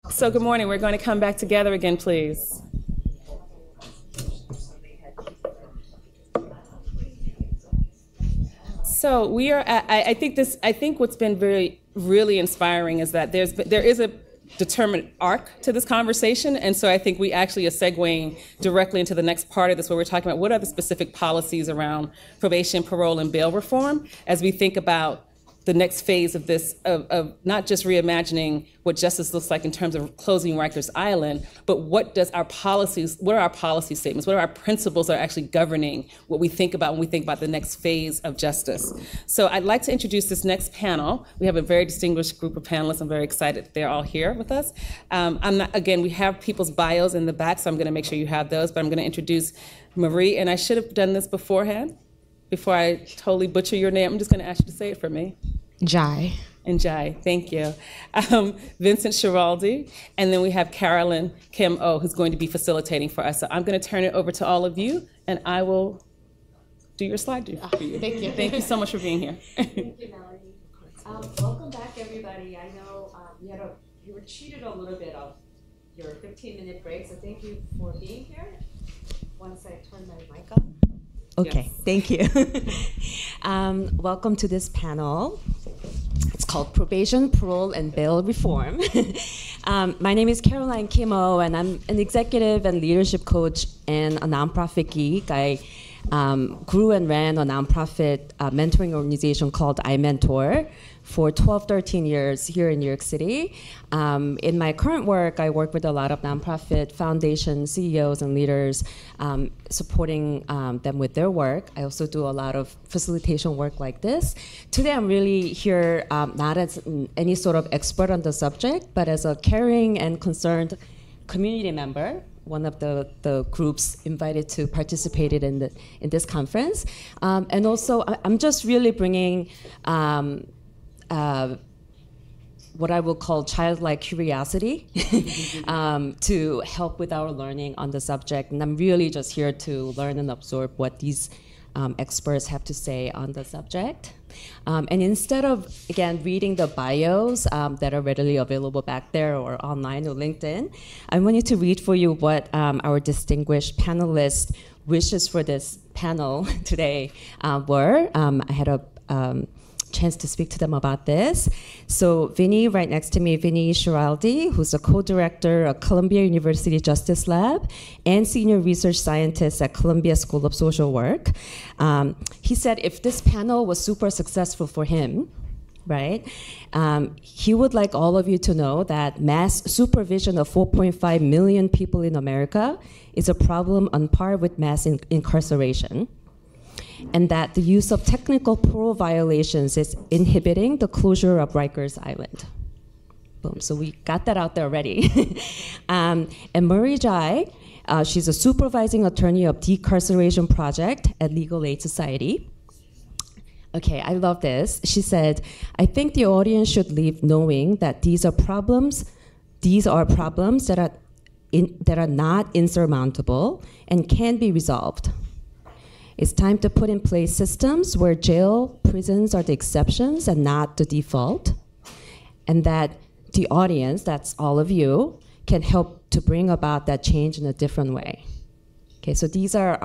So good morning. We're going to come back together again, please. So we are at, I think what's been really inspiring is that there is a determined arc to this conversation, and so I think we actually are segueing directly into the next part of this, where we're talking about what are the specific policies around probation, parole, and bail reform as we think about the next phase of this, of not just reimagining what justice looks like in terms of closing Rikers Island, but what are our policy statements, what are our principles that are actually governing what we think about when we think about the next phase of justice. So I'd like to introduce this next panel. We have a very distinguished group of panelists. I'm very excited that they're all here with us. Again, we have people's bios in the back, so I'm gonna make sure you have those, but I'm gonna introduce Marie, and I should have done this beforehand. Before I totally butcher your name, I'm just gonna ask you to say it for me. Ndiaye. Ndiaye, thank you. Vincent Schiraldi, and then we have Carolyn Kim O, who's going to be facilitating for us. So I'm going to turn it over to all of you, and I will do your slide for you. Thank you. Thank you so much for being here. Thank you, Melanie. Welcome back, everybody. I know you were cheated a little bit of your 15-minute break, so thank you for being here. Once I turn my mic on. Okay, yes. Thank you. Welcome to this panel. It's called Probation, Parole, and Bail Reform. My name is Caroline Kimo, and I'm an executive and leadership coach and a nonprofit geek. I grew and ran a nonprofit mentoring organization called iMentor for 12, 13 years here in New York City. In my current work, I work with a lot of nonprofit foundations, CEOs, and leaders, supporting them with their work. I also do a lot of facilitation work like this. Today, I'm really here not as any sort of expert on the subject, but as a caring and concerned community member, one of the groups invited to participate in this conference. And also, I'm just really bringing what I will call childlike curiosity to help with our learning on the subject. And I'm really just here to learn and absorb what these experts have to say on the subject. And instead of, again, reading the bios that are readily available back there or online or LinkedIn, I wanted to read for you what our distinguished panelists' wishes for this panel today were. I had a chance to speak to them about this. So Vinny, right next to me, Vinny Schiraldi, who's a co-director of Columbia University Justice Lab and senior research scientist at Columbia School of Social Work. He said if this panel was super successful for him, right, he would like all of you to know that mass supervision of 4.5 million people in America is a problem on par with mass incarceration, and that the use of technical parole violations is inhibiting the closure of Rikers Island. Boom, so we got that out there already. And Marie Jai, she's a supervising attorney of Decarceration project at Legal Aid Society. Okay, I love this. She said, I think the audience should leave knowing that these are problems that are not insurmountable and can be resolved. It's time to put in place systems where jail, prisons are the exceptions and not the default, and that the audience, that's all of you, can help to bring about that change in a different way. Okay, so these are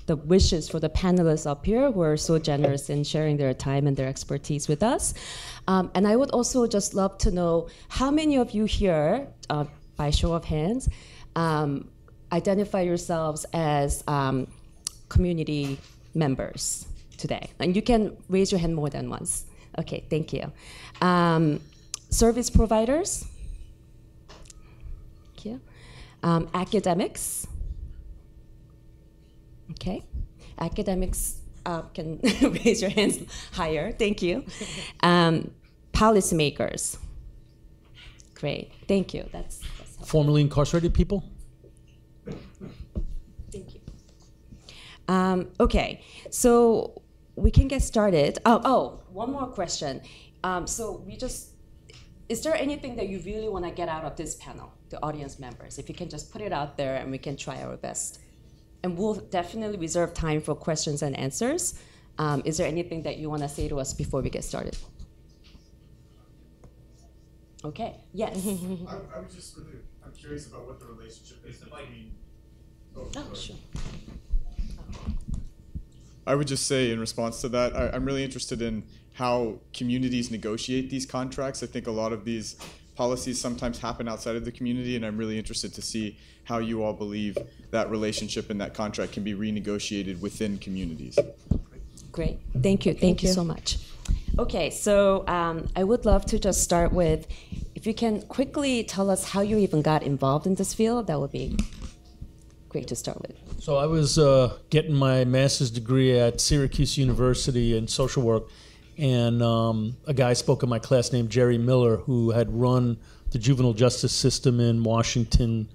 the wishes for the panelists up here who are so generous in sharing their time and their expertise with us. And I would also just love to know how many of you here, by show of hands, identify yourselves as community members today. And you can raise your hand more than once. Okay, thank you. Service providers. Thank you. Academics. Okay. Academics can raise your hands higher. Thank you. Policymakers. Great. Thank you. That's helpful. Formerly incarcerated people. Thank you. Okay, so we can get started. One more question. Is there anything that you really want to get out of this panel, the audience members? If you can just put it out there and we can try our best. And we'll definitely reserve time for questions and answers. Is there anything that you want to say to us before we get started? Okay, yes. I was just really, I'm curious about what the relationship is between. Oh, sure. I would just say in response to that, I'm really interested in how communities negotiate these contracts. I think a lot of these policies sometimes happen outside of the community, and I'm really interested to see how you all believe that relationship and that contract can be renegotiated within communities. Great, thank you. Thank you so much. Okay, so I would love to just start with, if you can quickly tell us how you even got involved in this field, that would be great to start with. So I was getting my master's degree at Syracuse University in social work, and a guy spoke in my class named Jerry Miller, who had run the juvenile justice system in in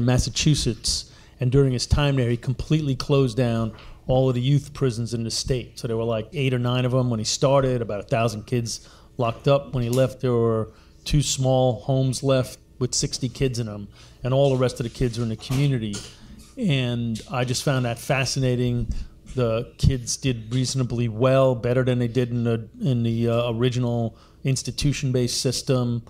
Massachusetts. And during his time there, he completely closed down all of the youth prisons in the state. So there were like 8 or 9 of them when he started, about 1,000 kids locked up. When he left, there were 2 small homes left with 60 kids in them, and all the rest of the kids are in the community. And I just found that fascinating. The kids did reasonably well, better than they did in the original institution-based system.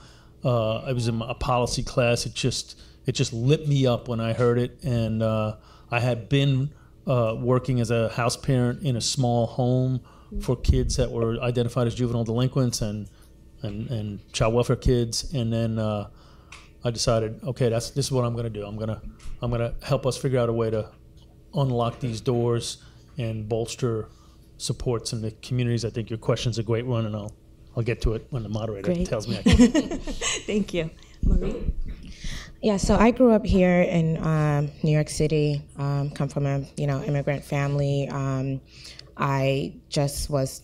I was in a policy class. It just lit me up when I heard it. And I had been working as a house parent in a small home for kids that were identified as juvenile delinquents and child welfare kids. And then I decided, okay, this is what I'm going to do. I'm going to help us figure out a way to unlock these doors and bolster supports in the communities. I think your question's a great one, and I'll get to it when the moderator tells me I can. Thank you. Marie? Yeah, so I grew up here in New York City, come from a immigrant family. I just was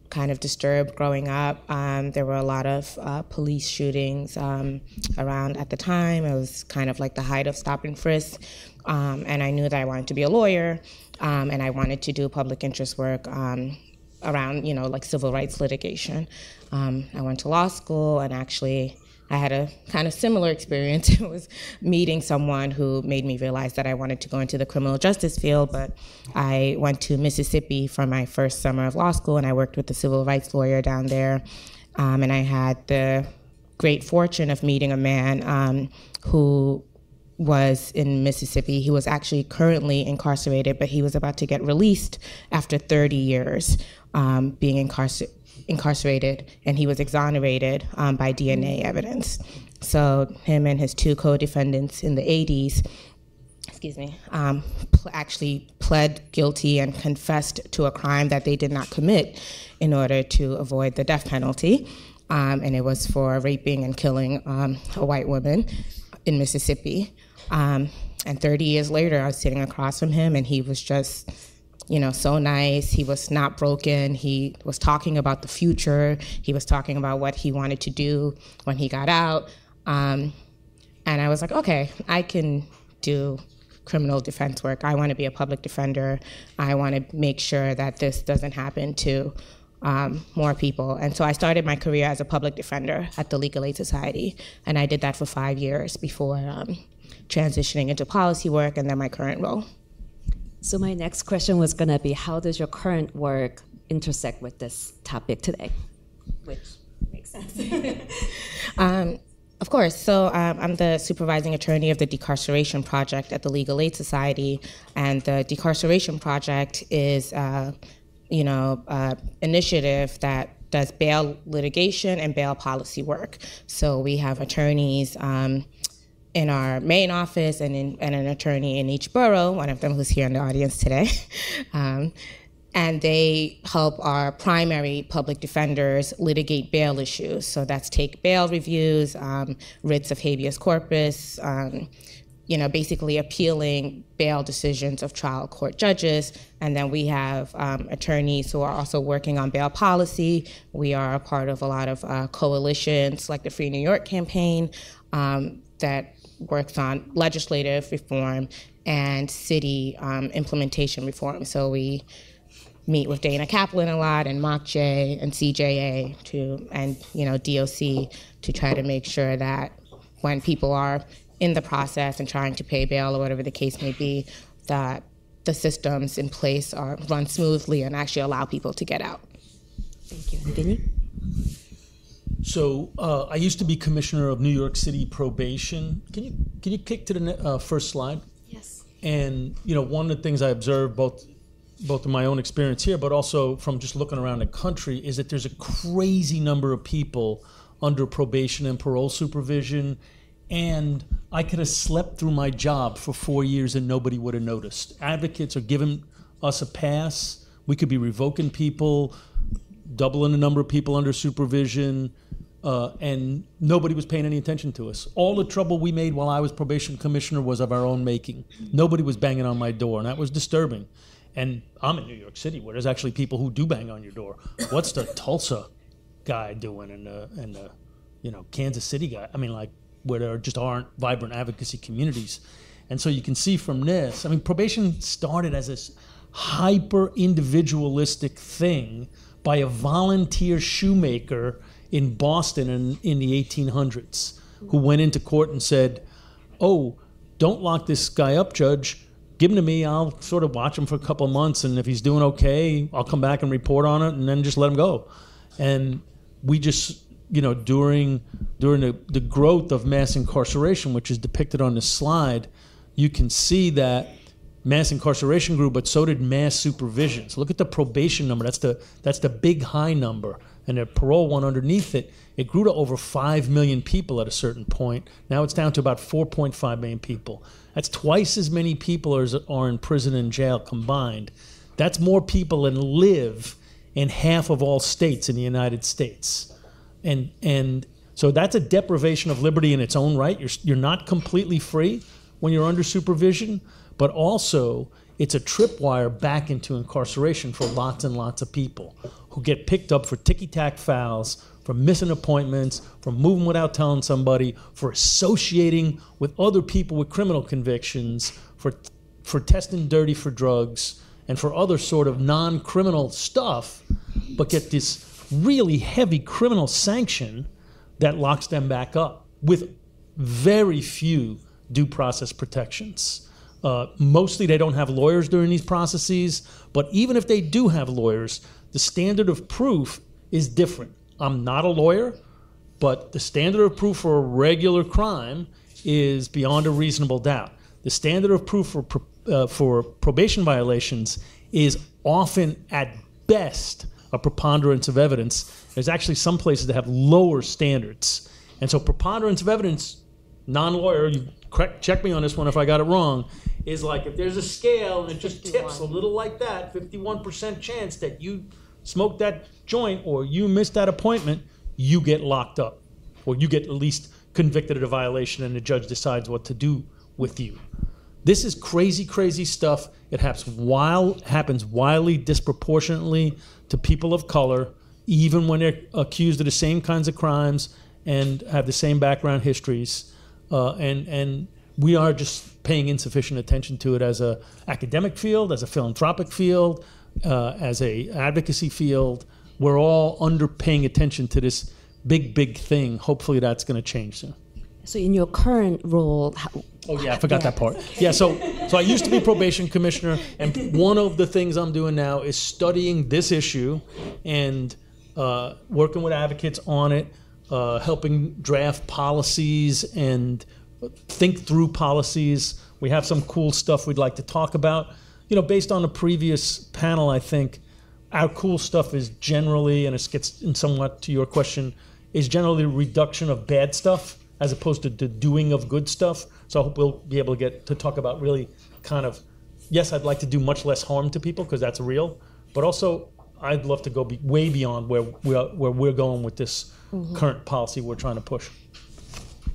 kind of disturbed growing up. There were a lot of police shootings around at the time. It was kind of like the height of stop and frisk, and I knew that I wanted to be a lawyer, and I wanted to do public interest work around, like civil rights litigation. I went to law school, and actually I had a kind of similar experience. It was meeting someone who made me realize that I wanted to go into the criminal justice field, but I went to Mississippi for my first summer of law school, and I worked with a civil rights lawyer down there. And I had the great fortune of meeting a man who was in Mississippi. He was actually currently incarcerated, but he was about to get released after 30 years being incarcerated, and he was exonerated by DNA evidence. So him and his 2 co-defendants in the 80s, actually pled guilty and confessed to a crime that they did not commit in order to avoid the death penalty. And it was for raping and killing a white woman in Mississippi. And 30 years later, I was sitting across from him, and he was just so nice. He was not broken. He was talking about the future. He was talking about what he wanted to do when he got out. And I was like, okay, I can do criminal defense work. I want to be a public defender. I want to make sure that this doesn't happen to more people. And so I started my career as a public defender at the Legal Aid Society. And I did that for 5 years before transitioning into policy work and then my current role. So my next question was going to be, how does your current work intersect with this topic today? Which makes sense. Of course. So I'm the supervising attorney of the Decarceration Project at the Legal Aid Society. And the Decarceration Project is initiative that does bail litigation and bail policy work. So we have attorneys in our main office and an attorney in each borough, one of them who's here in the audience today. And they help our primary public defenders litigate bail issues. So that's take bail reviews, writs of habeas corpus, basically appealing bail decisions of trial court judges. And then we have attorneys who are also working on bail policy. We are a part of a lot of coalitions like the Free New York campaign that works on legislative reform and city implementation reform. So we meet with Dana Kaplan a lot, and MOCJ and CJA and DOC to try to make sure that when people are in the process and trying to pay bail or whatever the case may be, that the systems in place are run smoothly and actually allow people to get out. Thank you. Vinny? So I used to be commissioner of New York City Probation. Can you kick to the first slide? Yes. And one of the things I observed both in my own experience here, but also from just looking around the country, is that there's a crazy number of people under probation and parole supervision. And I could have slept through my job for 4 years and nobody would have noticed. Advocates are giving us a pass. We could be revoking people, doubling the number of people under supervision, and nobody was paying any attention to us. All the trouble we made while I was probation commissioner was of our own making. Nobody was banging on my door, and that was disturbing. And I'm in New York City, where there's actually people who do bang on your door. What's the Tulsa guy doing, and the Kansas City guy? I mean, like, where there just aren't vibrant advocacy communities. And so you can see from this, I mean, probation started as this hyper-individualistic thing by a volunteer shoemaker in Boston in the 1800s, who went into court and said, oh, don't lock this guy up, Judge. Give him to me. I'll sort of watch him for a couple of months, and if he's doing okay, I'll come back and report on it, and then just let him go. And we just, during the growth of mass incarceration, which is depicted on this slide, you can see that mass incarceration grew, but so did mass supervision. So look at the probation number. That's the big high number. And the parole one underneath it, it grew to over 5 million people at a certain point. Now it's down to about 4.5 million people. That's twice as many people as are in prison and jail combined. That's more people than live in half of all states in the United States. And so that's a deprivation of liberty in its own right. You're not completely free when you're under supervision, but also it's a tripwire back into incarceration for lots and lots of people who get picked up for ticky-tack fouls, for missing appointments, for moving without telling somebody, for associating with other people with criminal convictions, for testing dirty for drugs, and for other sort of non-criminal stuff, but get this really heavy criminal sanction that locks them back up with very few due process protections. Mostly they don't have lawyers during these processes, but even if they do have lawyers, the standard of proof is different. I'm not a lawyer, but the standard of proof for a regular crime is beyond a reasonable doubt. The standard of proof for probation violations is often, at best, a preponderance of evidence. There's actually some places that have lower standards. And so preponderance of evidence, non-lawyer, you check me on this one if I got it wrong, is like if there's a scale and it just 51. Tips a little like that, 51% chance that you smoked that joint or you missed that appointment, you get locked up. Or you get at least convicted of a violation and the judge decides what to do with you. This is crazy, crazy stuff. It happens wildly, disproportionately to people of color, even when they're accused of the same kinds of crimes and have the same background histories. And we are just paying insufficient attention to it as a academic field, as a philanthropic field, as a advocacy field. We're all under paying attention to this big thing. Hopefully that's going to change soon. So in your current role... Oh yeah, I forgot that part. Yeah, so I used to be probation commissioner, and one of the things I'm doing now is studying this issue and working with advocates on it, helping draft policies and think through policies. We have some cool stuff we'd like to talk about. Based on the previous panel, I think our cool stuff is generally, and it gets in somewhat to your question, is generally the reduction of bad stuff as opposed to the doing of good stuff. So I hope we'll be able to get to talk about really kind of, yes, I'd like to do much less harm to people because that's real, but also I'd love to go way beyond where we're going with this current policy we're trying to push.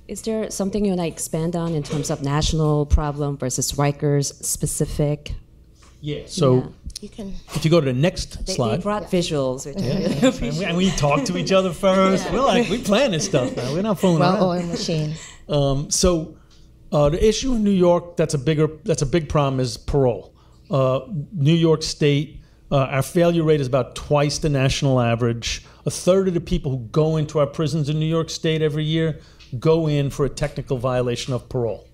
Is there something you want to expand on in terms of national problem versus Rikers specific? Yeah, so if you go to the next slide. They brought visuals. Which and we talk to each other first. Yeah. We plan this stuff, man. We're not fooling around. Well-oiled machine. So the issue in New York that's a big problem is parole. New York State, our failure rate is about twice the national average. A third of the people who go into our prisons in New York State every year go in for a technical violation of parole.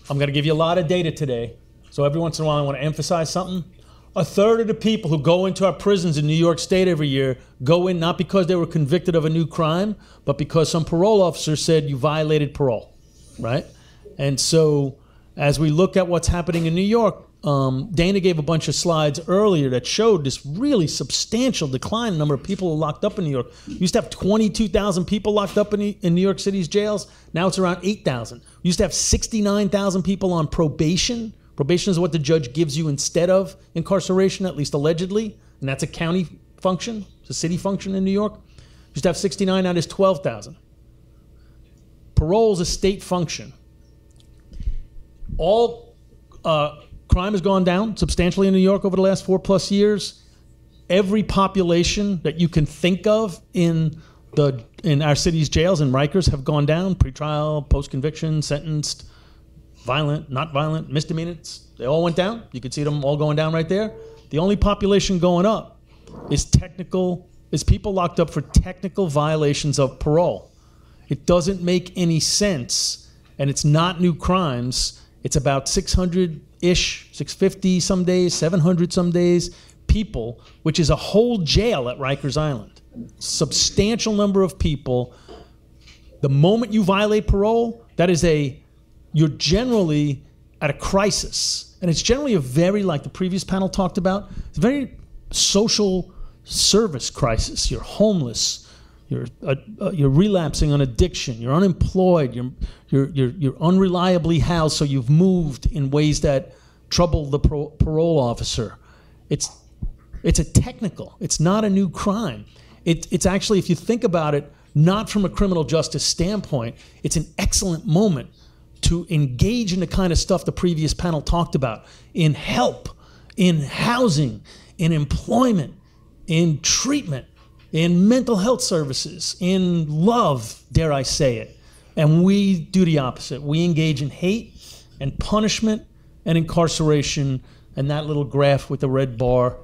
I'm going to give you a lot of data today. So every once in a while I want to emphasize something. A third of the people who go into our prisons in New York State every year go in not because they were convicted of a new crime, but because some parole officer said you violated parole, right? And so as we look at what's happening in New York, Dana gave a bunch of slides earlier that showed this really substantial decline in the number of people locked up in New York. We used to have 22,000 people locked up in New York City's jails. Now it's around 8,000. We used to have 69,000 people on probation. Probation is what the judge gives you instead of incarceration, at least allegedly, and that's a county function. It's a city function in New York. We used to have 69, now there's 12,000. Parole is a state function. All crime has gone down substantially in New York over the last 4+ years. Every population that you can think of in our city's jails and Rikers have gone down. Pretrial, post-conviction, sentenced, violent, not violent, misdemeanors. They all went down. You can see them all going down right there. The only population going up is people locked up for technical violations of parole. It doesn't make any sense, and it's not new crimes. It's about 600-ish, 650 some days, 700 some days, people, which is a whole jail at Rikers Island. Substantial number of people. The moment you violate parole, you're generally at a crisis. And it's generally a very, like the previous panel talked about, it's a very social service crisis. You're homeless. You're relapsing on addiction. You're unemployed. You're unreliably housed, so you've moved in ways that trouble the parole officer. It's a technical. It's not a new crime. It's actually, if you think about it, not from a criminal justice standpoint, it's an excellent moment to engage in the kind of stuff the previous panel talked about, in help, in housing, in employment, in treatment, in mental health services, in love, dare I say it. And we do the opposite. We engage in hate and punishment and incarceration, and that little graph with the red bar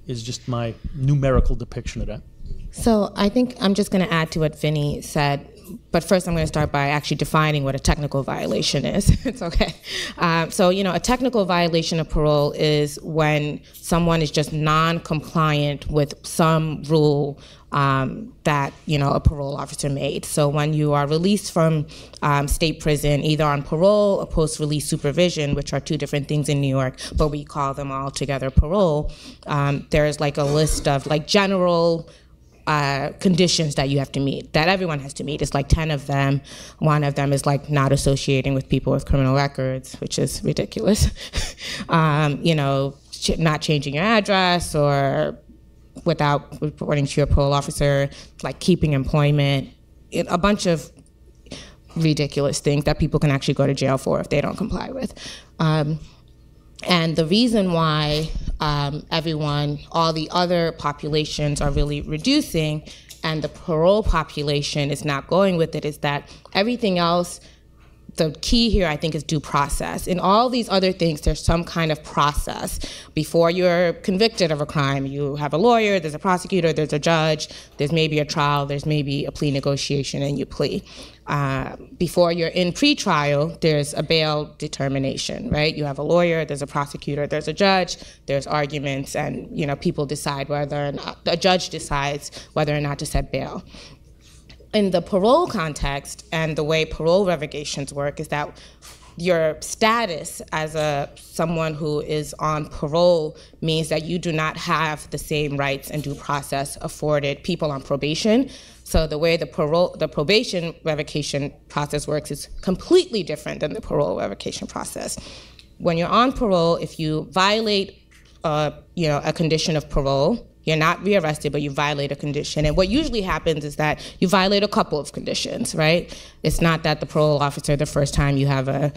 is just my numerical depiction of that. So I think I'm just going to add to what Vinny said, but first I'm going to start by actually defining what a technical violation is. It's okay. So, a technical violation of parole is when someone is just non-compliant with some rule that, a parole officer made. So when you are released from state prison, either on parole or post-release supervision, which are two different things in New York, but we call them all together parole, there's like a list of like general conditions that you have to meet, that everyone has to meet. It's like 10 of them. One of them is like not associating with people with criminal records, which is ridiculous. Not changing your address or without reporting to your parole officer, like keeping employment, a bunch of ridiculous things that people can actually go to jail for if they don't comply with. And the reason why all the other populations are really reducing and the parole population is not going with it is that everything else, the key here, I think, is due process. In all these other things, there's some kind of process. Before you're convicted of a crime, you have a lawyer, there's a prosecutor, there's a judge, there's maybe a trial, there's maybe a plea negotiation, and you plea. Before you're in pretrial, there's a bail determination, right? You have a lawyer, there's a prosecutor, there's a judge, there's arguments, and people decide whether or not, a judge decides whether or not to set bail. In the parole context and the way parole revocations work is that your status as someone who is on parole means that you do not have the same rights and due process afforded people on probation. So the way the probation revocation process works is completely different than the parole revocation process. When you're on parole, if you violate a condition of parole, you're not rearrested, but you violate a condition. And what usually happens is that you violate a couple of conditions, right? It's not that the parole officer, the first time you have a,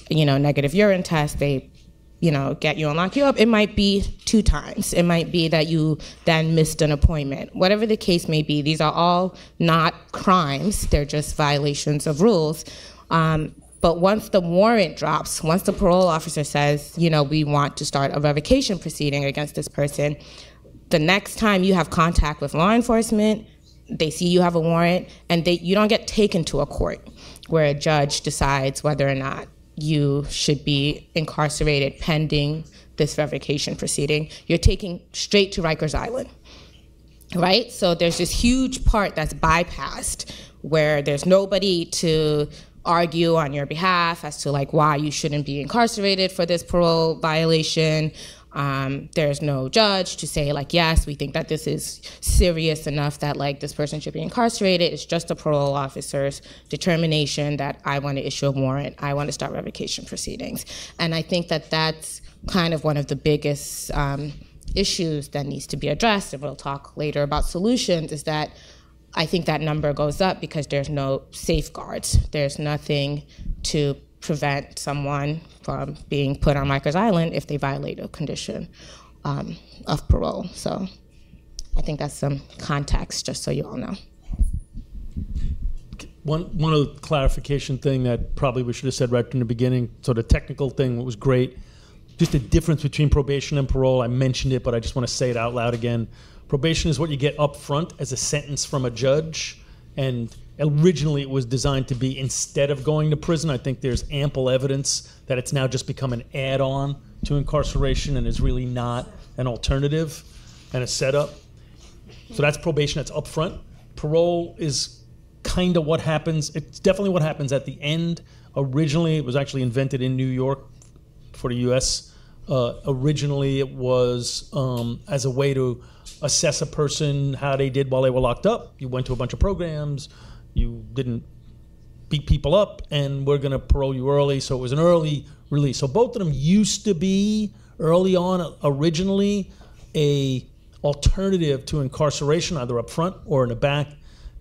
negative urine test, they, get you and lock you up. It might be 2 times. It might be that you then missed an appointment. Whatever the case may be, these are all not crimes. They're just violations of rules. But once the warrant drops, once the parole officer says, we want to start a revocation proceeding against this person, the next time you have contact with law enforcement, they see you have a warrant, and you don't get taken to a court where a judge decides whether or not you should be incarcerated pending this revocation proceeding. You're taking straight to Rikers Island, right? So there's this huge part that's bypassed where there's nobody to argue on your behalf as to like why you shouldn't be incarcerated for this parole violation. There's no judge to say like, yes, we think that this is serious enough that like this person should be incarcerated. It's just the parole officer's determination that I want to issue a warrant. I want to start revocation proceedings. And I think that that's kind of one of the biggest issues that needs to be addressed, and we'll talk later about solutions, is that I think that number goes up because there's no safeguards. There's nothing to prevent someone from being put on Rikers Island if they violate a condition of parole. So I think that's some context, just so you all know. One other clarification thing that probably we should have said right from the beginning. So the technical thing was great. Just the difference between probation and parole. I mentioned it, but I just want to say it out loud again. Probation is what you get up front as a sentence from a judge, and originally it was designed to be instead of going to prison. I think there's ample evidence that it's now just become an add-on to incarceration and is really not an alternative and a setup. So that's probation, that's up front. Parole is kind of what happens. It's definitely what happens at the end. Originally, it was actually invented in New York for the U.S. Originally, it was as a way to assess a person, how they did while they were locked up. You went to a bunch of programs, you didn't beat people up, and we're going to parole you early. So it was an early release. So both of them used to be, early on, originally, a alternative to incarceration, either up front or in the back.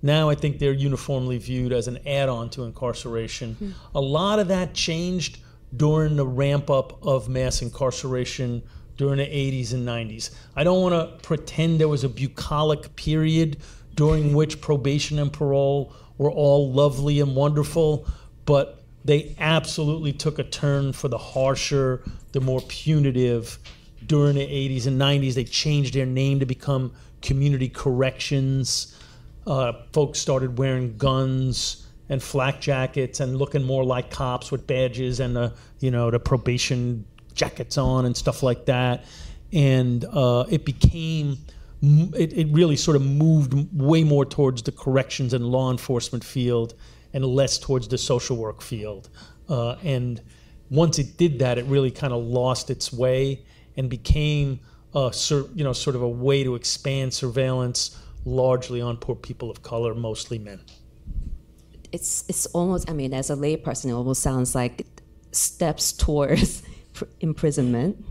Now I think they're uniformly viewed as an add-on to incarceration. A lot of that changed during the ramp-up of mass incarceration during the 80s and 90s. I don't want to pretend there was a bucolic period during which probation and parole were all lovely and wonderful, but they absolutely took a turn for the harsher, the more punitive during the 80s and 90s. They changed their name to become community corrections. Folks started wearing guns and flak jackets and looking more like cops with badges and the probation jackets on and stuff like that. And it really sort of moved way more towards the corrections and law enforcement field and less towards the social work field. And once it did that, it really kind of lost its way and became sort of a way to expand surveillance largely on poor people of color, mostly men. It's almost, I mean, as a layperson, it almost sounds like steps towards imprisonment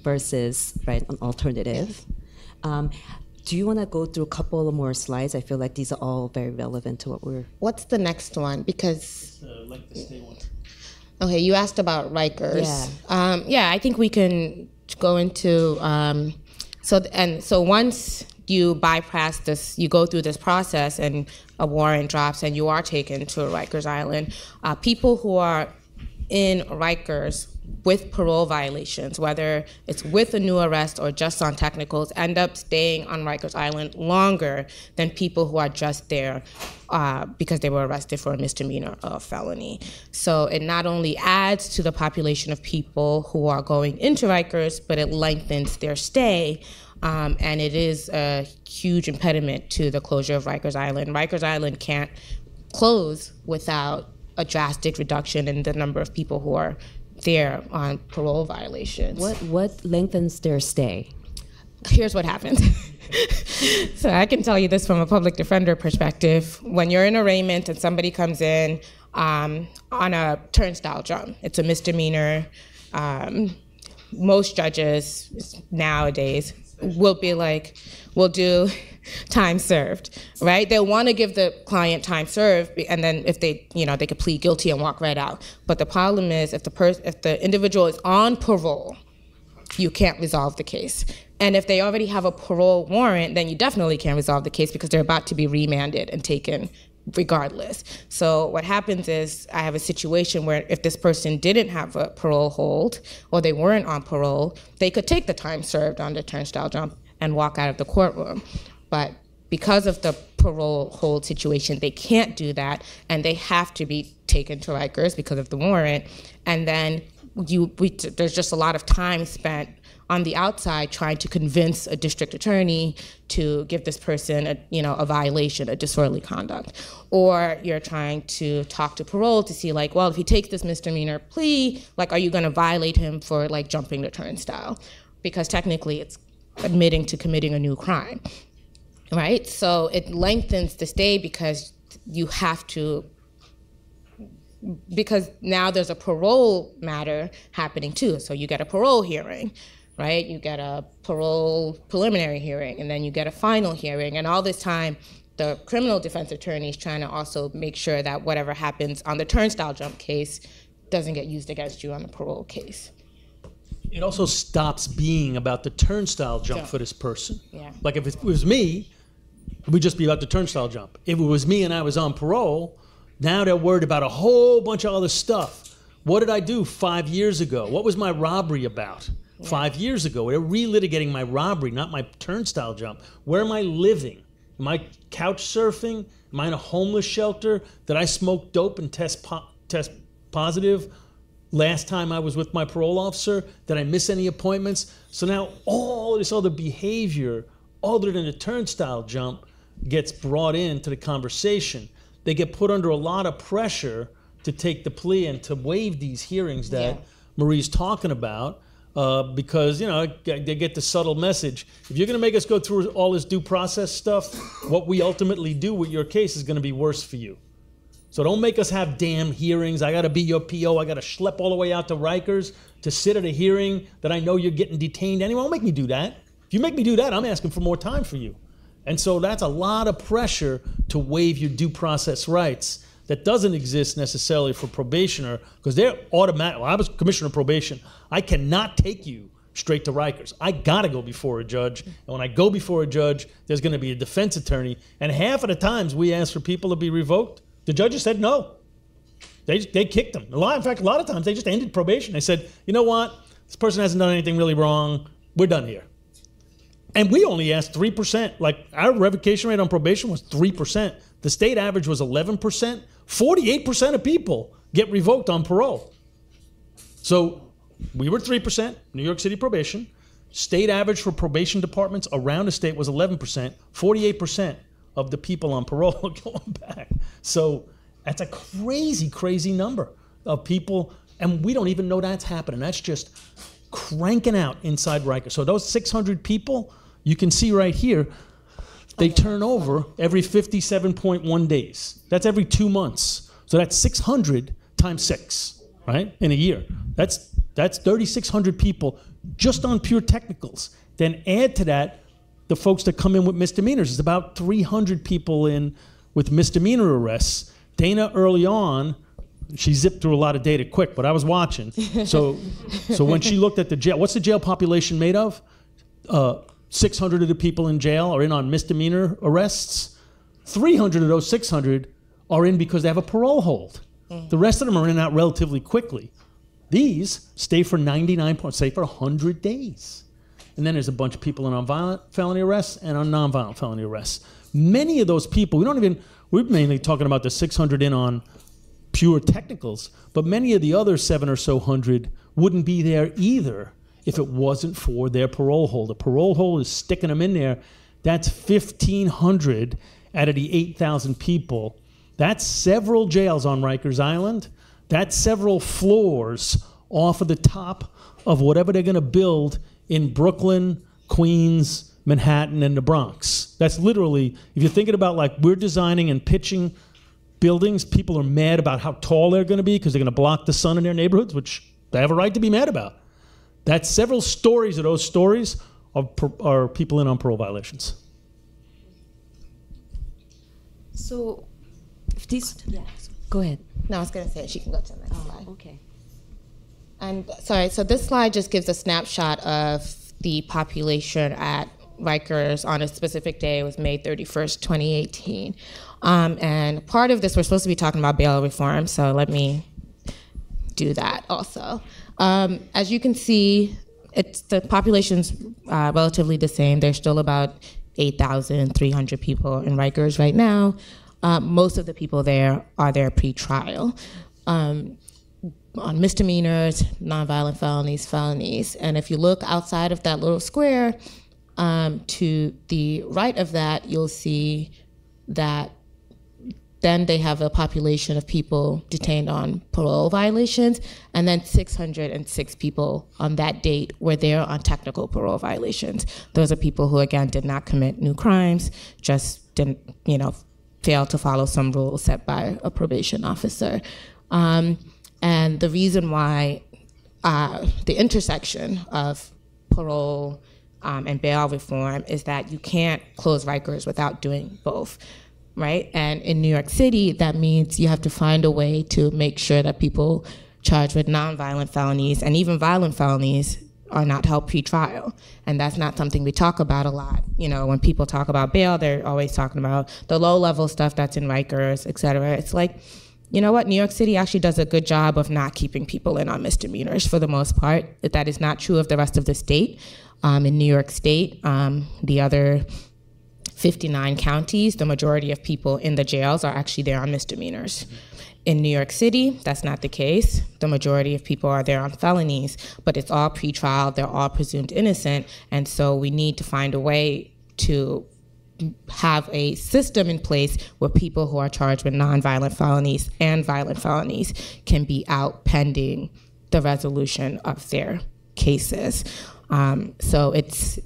versus an alternative. Do you want to go through a couple of more slides? I feel like these are all very relevant to what we're... What's the next one? Because... Like the stay one. Okay, you asked about Rikers. Yeah. I think we can go into... So once you bypass this, you go through this process and a warrant drops and you are taken to Rikers Island, people who are in Rikers with parole violations, whether it's with a new arrest or just on technicals, end up staying on Rikers Island longer than people who are just there because they were arrested for a misdemeanor or felony. So it not only adds to the population of people who are going into Rikers, but it lengthens their stay. And it is a huge impediment to the closure of Rikers Island. Rikers Island can't close without a drastic reduction in the number of people who are there on parole violations. What lengthens their stay? Here's what happens. So I can tell you this from a public defender perspective. When you're in arraignment and somebody comes in on a turnstile jump, it's a misdemeanor. Most judges nowadays will be like, we'll do time served, right? They'll want to give the client time served, and then if they could plead guilty and walk right out. But the problem is, if the individual is on parole, you can't resolve the case. And if they already have a parole warrant, then you definitely can't resolve the case because they're about to be remanded and taken regardless. So what happens is I have a situation where if this person didn't have a parole hold or they weren't on parole, they could take the time served on the turnstile jump and walk out of the courtroom. But because of the parole hold situation, they can't do that, and they have to be taken to Rikers because of the warrant. And then there's just a lot of time spent on the outside trying to convince a district attorney to give this person a violation, a disorderly conduct. Or you're trying to talk to parole to see like, well, if he takes this misdemeanor plea, like, are you gonna violate him for like jumping the turnstile? Because technically it's admitting to committing a new crime, right? So it lengthens the stay because you have to, because now there's a parole matter happening too. So you get a parole hearing, right? You get a parole preliminary hearing, and then you get a final hearing. And all this time, the criminal defense attorney is trying to also make sure that whatever happens on the turnstile jump case doesn't get used against you on the parole case. It also stops being about the turnstile jump for this person. Yeah. Like if it was me, it would just be about the turnstile jump. If it was me and I was on parole, now they're worried about a whole bunch of other stuff. What did I do 5 years ago? What was my robbery about 5 years ago? They're relitigating my robbery, not my turnstile jump. Where am I living? Am I couch surfing? Am I in a homeless shelter? Did I smoke dope and test positive last time I was with my parole officer? Did I miss any appointments? So now all of this other behavior other than the turnstile jump gets brought into the conversation. They get put under a lot of pressure to take the plea and to waive these hearings that Marie's talking about because, they get the subtle message. If you're going to make us go through all this due process stuff, what we ultimately do with your case is going to be worse for you. So don't make us have damn hearings. I got to be your PO. I got to schlep all the way out to Rikers to sit at a hearing that I know you're getting detained. Anyone don't make me do that. If you make me do that, I'm asking for more time for you. And so that's a lot of pressure to waive your due process rights that doesn't exist necessarily for probationer because they're automatic. Well, I was commissioner of probation. I cannot take you straight to Rikers. I got to go before a judge. And when I go before a judge, there's going to be a defense attorney. And half of the times we ask for people to be revoked, the judges said no. They kicked them. In fact, a lot of times they just ended probation. They said, you know what? This person hasn't done anything really wrong. We're done here. And we only asked 3%. Like our revocation rate on probation was 3%. The state average was 11%. 48% of people get revoked on parole. So we were 3%, New York City probation. State average for probation departments around the state was 11%. 48% of the people on parole are going back. So that's a crazy, crazy number of people. And we don't even know that's happening. That's just cranking out inside Rikers. So those 600 people, you can see right here, they turn over every 57.1 days. That's every 2 months. So that's 600 times 6, right, in a year. That's 3,600 people just on pure technicals. Then add to that the folks that come in with misdemeanors. It's about 300 people in with misdemeanor arrests. Dana early on, she zipped through a lot of data quick, but I was watching. So when she looked at the jail, what's the jail population made of? 600 of the people in jail are in on misdemeanor arrests. 300 of those 600 are in because they have a parole hold. The rest of them are in and out relatively quickly. These stay for 99 points, stay for 100 days. And then there's a bunch of people in on violent felony arrests and on nonviolent felony arrests. Many of those people, we're mainly talking about the 600 in on pure technicals, but many of the other 700 or so wouldn't be there either if it wasn't for their parole hold. The parole hold is sticking them in there. That's 1,500 out of the 8,000 people. That's several jails on Rikers Island. That's several floors off of the top of whatever they're going to build in Brooklyn, Queens, Manhattan, and the Bronx. That's literally, if you're thinking about like we're designing and pitching buildings, people are mad about how tall they're going to be because they're going to block the sun in their neighborhoods, which they have a right to be mad about. That's several stories of those stories are people in on parole violations. So, if these, go ahead. No, I was going to say she can go to the next slide. Okay. And sorry, so this slide just gives a snapshot of the population at Rikers on a specific day. It was May 31st, 2018. And part of this, we're supposed to be talking about bail reform, so let me do that also. As you can see, the population's relatively the same. There's still about 8,300 people in Rikers right now. Most of the people there are there pre-trial. on misdemeanors, nonviolent felonies, felonies. And if you look outside of that little square, to the right of that, you'll see that then they have a population of people detained on parole violations, and then 606 people on that date were there on technical parole violations. Those are people who, again, did not commit new crimes, just didn't, fail to follow some rules set by a probation officer. And the reason why the intersection of parole and bail reform is that you can't close Rikers without doing both. Right? And in New York City, that means you have to find a way to make sure that people charged with nonviolent felonies and even violent felonies are not held pre-trial. And that's not something we talk about a lot. When people talk about bail, they're always talking about the low-level stuff that's in Rikers, et cetera. It's like, you know what? New York City actually does a good job of not keeping people in on misdemeanors for the most part. That is not true of the rest of the state. In New York State, the other 59 counties, the majority of people in the jails are actually there on misdemeanors. In New York City, that's not the case. The majority of people are there on felonies, but it's all pretrial, they're all presumed innocent, and so we need to find a way to have a system in place where people who are charged with nonviolent felonies and violent felonies can be out pending the resolution of their cases. So it's,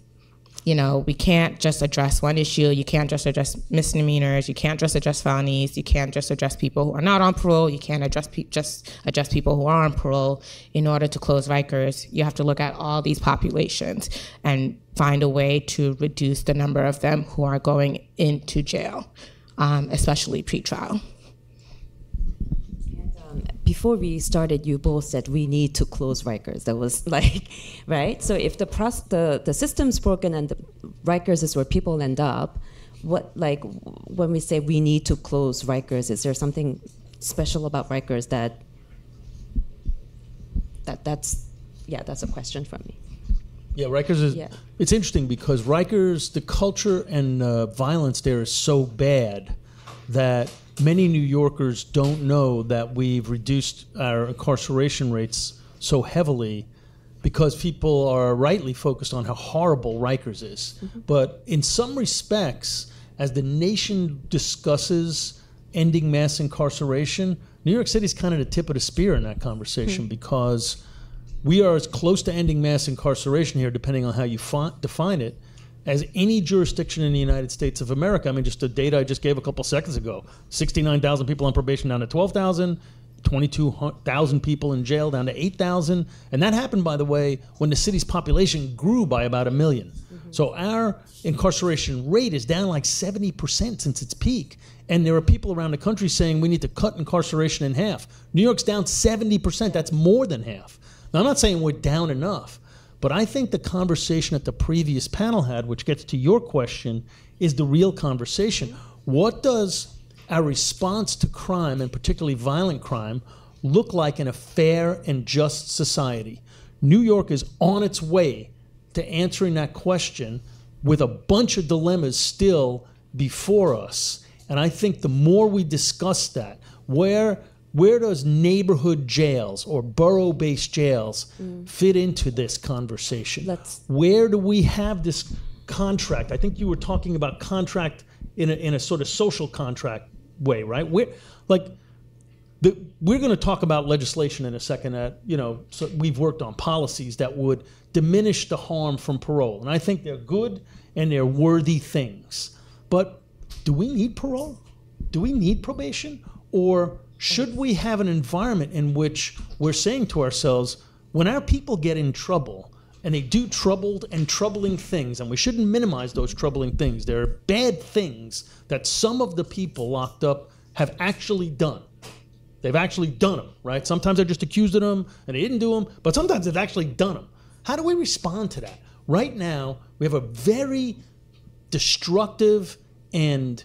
we can't just address one issue. You can't just address misdemeanors. You can't just address felonies. You can't just address people who are not on parole. You can't just address people who are on parole. In order to close Rikers, you have to look at all these populations and find a way to reduce the number of them who are going into jail, especially pretrial. Before we started, you both said we need to close Rikers. That was right? So if the system's broken and the Rikers is where people end up, when we say we need to close Rikers, is there something special about Rikers that's a question from me. Yeah, Rikers is, it's interesting because Rikers, the culture and violence there is so bad that many New Yorkers don't know that we've reduced our incarceration rates so heavily because people are rightly focused on how horrible Rikers is. Mm-hmm. But in some respects, as the nation discusses ending mass incarceration, New York City is kind of the tip of the spear in that conversation because we are as close to ending mass incarceration here, depending on how you define it, as any jurisdiction in the United States of America. I mean, just the data I just gave a couple seconds ago, 69,000 people on probation down to 12,000, 22,000 people in jail down to 8,000. And that happened, by the way, when the city's population grew by about 1 million. Mm-hmm. So our incarceration rate is down like 70% since its peak. And there are people around the country saying we need to cut incarceration in half. New York's down 70%. That's more than half. Now, I'm not saying we're down enough. But I think the conversation that the previous panel had, which gets to your question, is the real conversation. What does our response to crime, and particularly violent crime, look like in a fair and just society? New York is on its way to answering that question with a bunch of dilemmas still before us. And I think the more we discuss that, where does neighborhood jails or borough-based jails fit into this conversation? Where do we have this contract? I think you were talking about contract in a sort of social contract way, right? We're going to talk about legislation in a second. So we've worked on policies that would diminish the harm from parole, and I think they're good and they're worthy things. But do we need parole? Do we need probation? Or should we have an environment in which we're saying to ourselves, when our people get in trouble and they do troubled and troubling things, and we shouldn't minimize those troubling things, there are bad things that some of the people locked up have actually done. They've actually done them, right? Sometimes they're just accused of them and they didn't do them, but sometimes they've actually done them. How do we respond to that? Right now, we have a very destructive and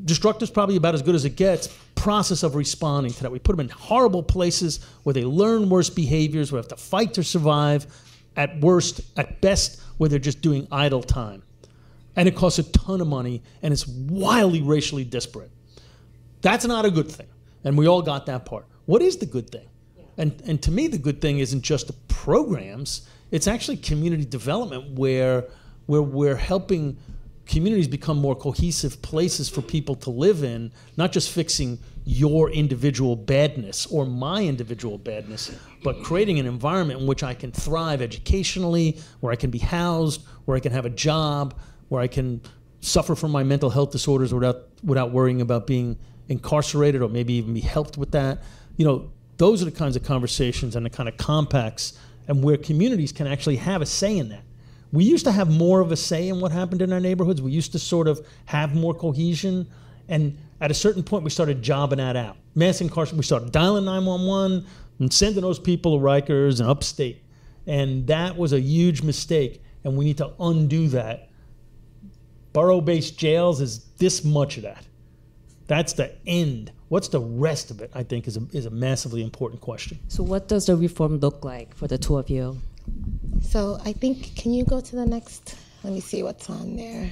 destructive is probably about as good as it gets, process of responding to that. We put them in horrible places where they learn worse behaviors, where they have to fight to survive, at worst, at best, where they're just doing idle time. And it costs a ton of money, and it's wildly racially disparate. That's not a good thing. And we all got that part. What is the good thing? And to me, the good thing isn't just the programs. It's actually community development where we're helping communities become more cohesive places for people to live in, not just fixing your individual badness or my individual badness, but creating an environment in which I can thrive educationally, where I can be housed, where I can have a job, where I can suffer from my mental health disorders without worrying about being incarcerated or maybe even be helped with that. You know, those are the kinds of conversations and the kind of compacts and where communities can actually have a say in that. We used to have more of a say in what happened in our neighborhoods. We used to sort of have more cohesion. And at a certain point, we started jobbing that out. Mass incarceration, we started dialing 911 and sending those people to Rikers and upstate. And that was a huge mistake. And we need to undo that. Borough-based jails is this much of that. That's the end. What's the rest of it, I think, is a massively important question. So what does the reform look like for the two of you? So I think, can you go to the next? Let me see what's on there.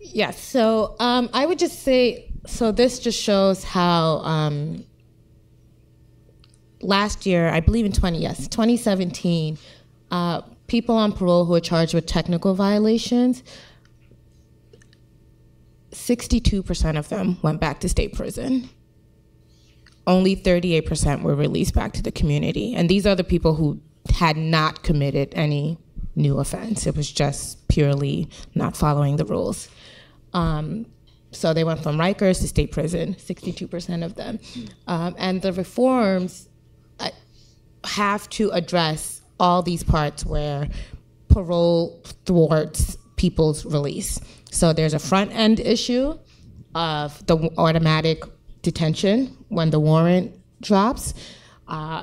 Yes, so I would just say, so this just shows how last year, I believe in 2017, people on parole who were charged with technical violations, 62% of them went back to state prison. Only 38% were released back to the community. And these are the people who had not committed any new offense. It was just purely not following the rules. So they went from Rikers to state prison, 62% of them. And the reforms have to address all these parts where parole thwarts people's release. So there's a front end issue of the automatic detention when the warrant drops.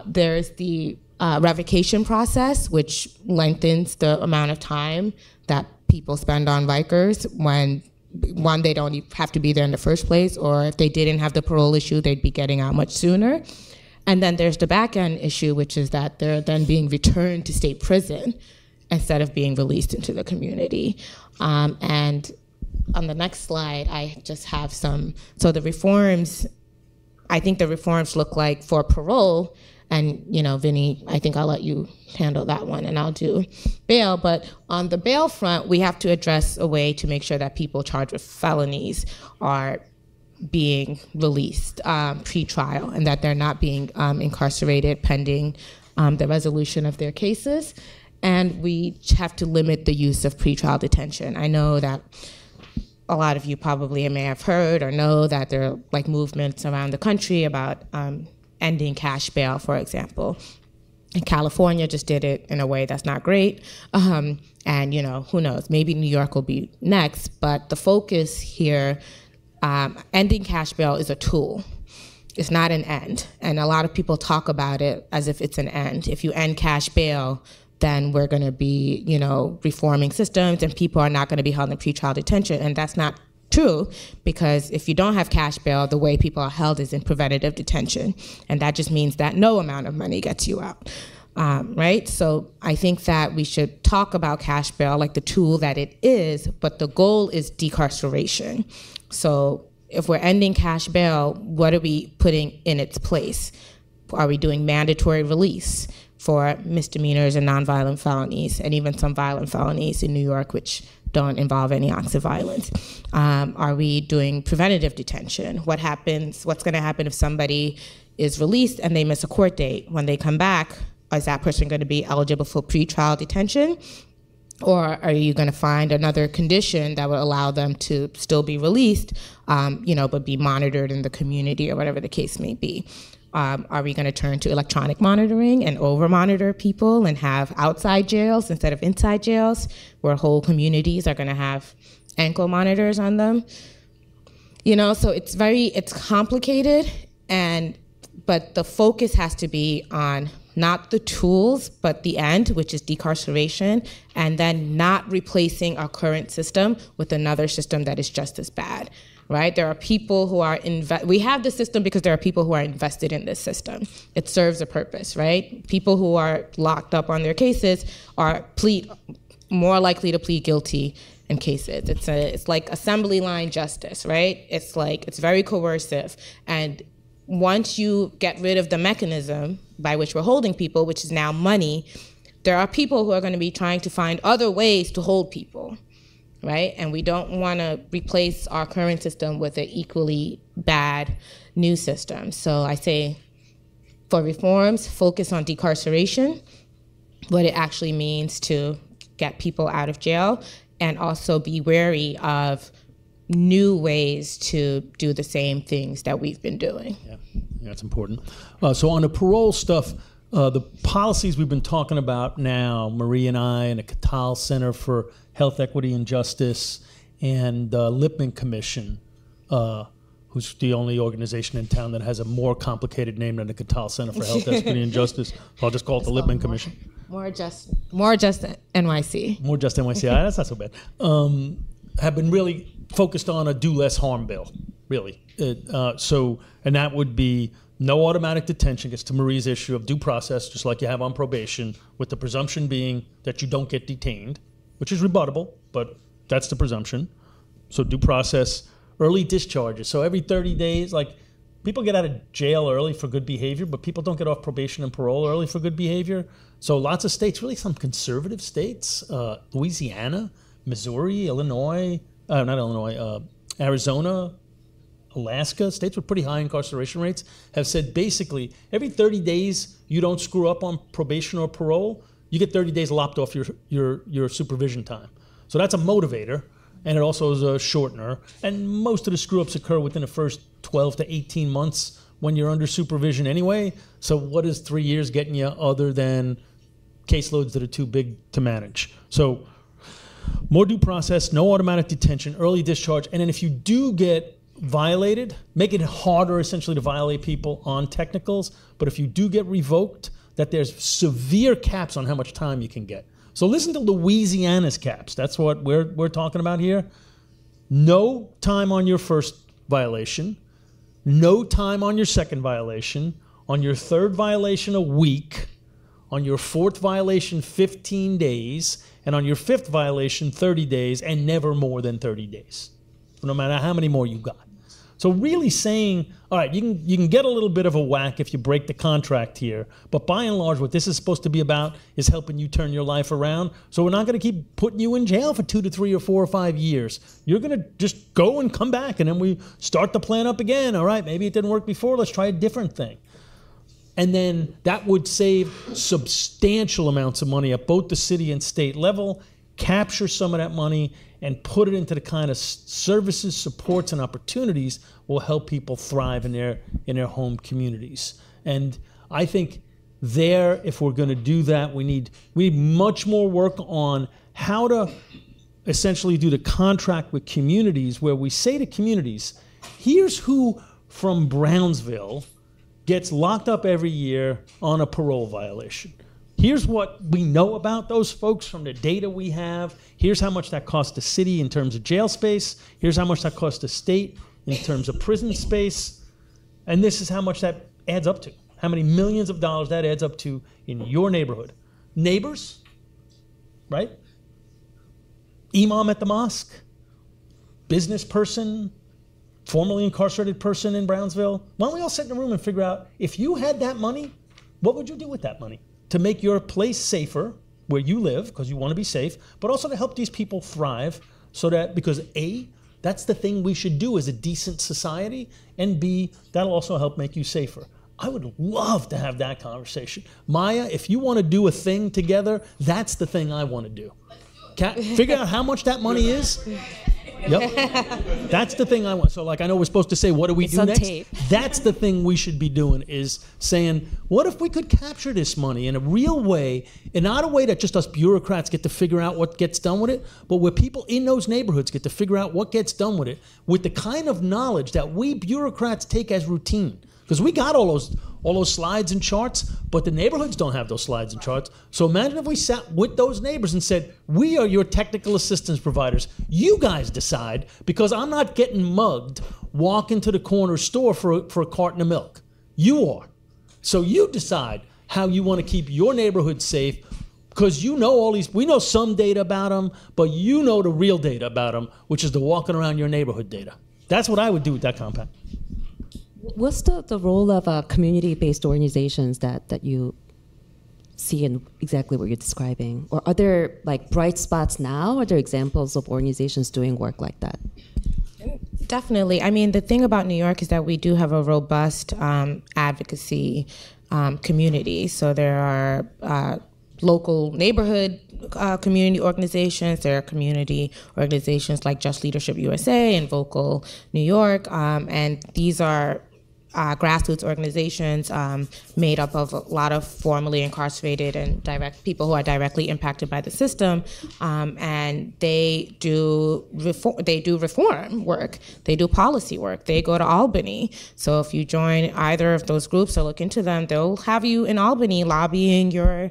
There's the revocation process, which lengthens the amount of time that people spend on Rikers when, one, they don't have to be there in the first place, or if they didn't have the parole issue, they'd be getting out much sooner. And then there's the back end issue, which is that they're then being returned to state prison instead of being released into the community. And on the next slide, I just have some, so the reforms, I think the reforms look like for parole, and you know, Vinny, I think I'll let you handle that one and I'll do bail. But on the bail front, we have to address a way to make sure that people charged with felonies are being released pre-trial and that they're not being incarcerated pending the resolution of their cases. And we have to limit the use of pretrial detention. I know that a lot of you probably may have heard or know that there are like movements around the country about ending cash bail, for example. And California just did it in a way that's not great. And you know, who knows, maybe New York will be next, but the focus here, ending cash bail is a tool. It's not an end. And a lot of people talk about it as if it's an end. If you end cash bail, then we're gonna be, you know, reforming systems and people are not gonna be held in pretrial detention. And that's not true, because if you don't have cash bail, the way people are held is in preventative detention. And that just means that no amount of money gets you out, right? So I think that we should talk about cash bail like the tool that it is, but the goal is decarceration. So if we're ending cash bail, what are we putting in its place? Are we doing mandatory release for misdemeanors and nonviolent felonies, and even some violent felonies in New York, which don't involve any acts of violence? Are we doing preventative detention? What's gonna happen if somebody is released and they miss a court date? When they come back, is that person gonna be eligible for pretrial detention? Or are you gonna find another condition that will allow them to still be released, you know, but be monitored in the community or whatever the case may be? Are we going to turn to electronic monitoring and over-monitor people and have outside jails instead of inside jails, where whole communities are going to have ankle monitors on them? You know, so it's complicated, but the focus has to be on not the tools, but the end, which is decarceration, and then not replacing our current system with another system that is just as bad. Right? There are people who are we have the system because there are people who are invested in this system. It serves a purpose, right? People who are locked up on their cases are more likely to plead guilty in cases. It's like assembly line justice, right? It's very coercive. And once you get rid of the mechanism by which we're holding people, which is now money, there are people who are going to be trying to find other ways to hold people, right? And we don't want to replace our current system with an equally bad new system. So I say, for reforms, focus on decarceration, what it actually means to get people out of jail, and also be wary of new ways to do the same things that we've been doing. Yeah, that's important. So on the parole stuff, the policies we've been talking about now, Marie and I, and the Cattell Center for Health, Equity, and Justice, and the Lippman Commission, who's the only organization in town that has a more complicated name than the Cattell Center for Health, Equity, and Justice. So I'll just call it the Lippman Commission. More just NYC. More just NYC. That's not so bad. Have been really focused on a do less harm bill, really. And that would be no automatic detention. Gets to Marie's issue of due process, just like you have on probation, with the presumption being that you don't get detained, which is rebuttable, but that's the presumption. So due process, early discharges. So every 30 days, like people get out of jail early for good behavior, but people don't get off probation and parole early for good behavior. So lots of states, really some conservative states, Louisiana, Missouri, Illinois, Arizona, Alaska, states with pretty high incarceration rates, have said basically every 30 days you don't screw up on probation or parole, you get 30 days lopped off your supervision time. So that's a motivator, and it also is a shortener. And most of the screw-ups occur within the first 12 to 18 months when you're under supervision anyway. So what is 3 years getting you other than caseloads that are too big to manage? So more due process, no automatic detention, early discharge, and then if you do get violated, make it harder essentially to violate people on technicals, but if you do get revoked, that there's severe caps on how much time you can get. So listen to Louisiana's caps. That's what we're talking about here. No time on your first violation, no time on your second violation, on your third violation a week, on your fourth violation 15 days, and on your fifth violation 30 days, and never more than 30 days, no matter how many more you got. So really saying, all right, you can get a little bit of a whack if you break the contract here, but by and large, what this is supposed to be about is helping you turn your life around. So we're not going to keep putting you in jail for 2 to 3 or 4 or 5 years. You're going to just go and come back, and then we start the plan up again. All right, maybe it didn't work before. Let's try a different thing. And then that would save substantial amounts of money at both the city and state level, capture some of that money, and put it into the kind of services, supports, and opportunities will help people thrive in their home communities. And I think there, if we're going to do that, we need much more work on how to essentially do the contract with communities, where we say to communities, here's who from Brownsville gets locked up every year on a parole violation. Here's what we know about those folks from the data we have. Here's how much that costs the city in terms of jail space. Here's how much that costs the state in terms of prison space. And this is how much that adds up to, how many millions of dollars that adds up to in your neighborhood. Neighbors, right? Imam at the mosque, business person, formerly incarcerated person in Brownsville. Why don't we all sit in a room and figure out, if you had that money, what would you do with that money? To make your place safer where you live, because you want to be safe, but also to help these people thrive, so that, because A, that's the thing we should do as a decent society, and B, that'll also help make you safer. I would love to have that conversation. Maya, if you want to do a thing together, that's the thing I want to do. Figure out how much that money is. Yep. That's the thing I want. So, like, I know we're supposed to say, what do we do next? Tape. That's the thing we should be doing, is saying, what if we could capture this money in a real way, and not a way that just us bureaucrats get to figure out what gets done with it, but where people in those neighborhoods get to figure out what gets done with it, with the kind of knowledge that we bureaucrats take as routine. Because we got all those slides and charts, but the neighborhoods don't have those slides and charts. So imagine if we sat with those neighbors and said, we are your technical assistance providers. You guys decide, because I'm not getting mugged walking to the corner store for a carton of milk. You are. So you decide how you want to keep your neighborhood safe. Because you know all these, we know some data about them, but you know the real data about them, which is the walking around your neighborhood data. That's what I would do with that compact. What's the role of community-based organizations that you see in exactly what you're describing? Or are there like bright spots now? Are there examples of organizations doing work like that? Definitely. I mean, the thing about New York is that we do have a robust advocacy community. So there are local neighborhood community organizations. There are community organizations like Just Leadership USA and Vocal New York. And these are grassroots organizations made up of a lot of formerly incarcerated and direct people who are directly impacted by the system, and they do reform work, they do policy work, they go to Albany. So if you join either of those groups or look into them, they'll have you in Albany lobbying your,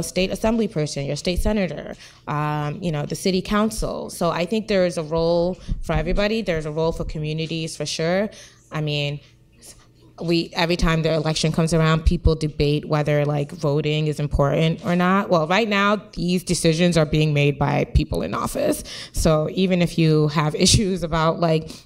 state assembly person, your state senator, the city council. So I think there is a role for everybody. There's a role for communities for sure. I mean, every time the election comes around, people debate whether voting is important or not. Well, right now, these decisions are being made by people in office. So even if you have issues about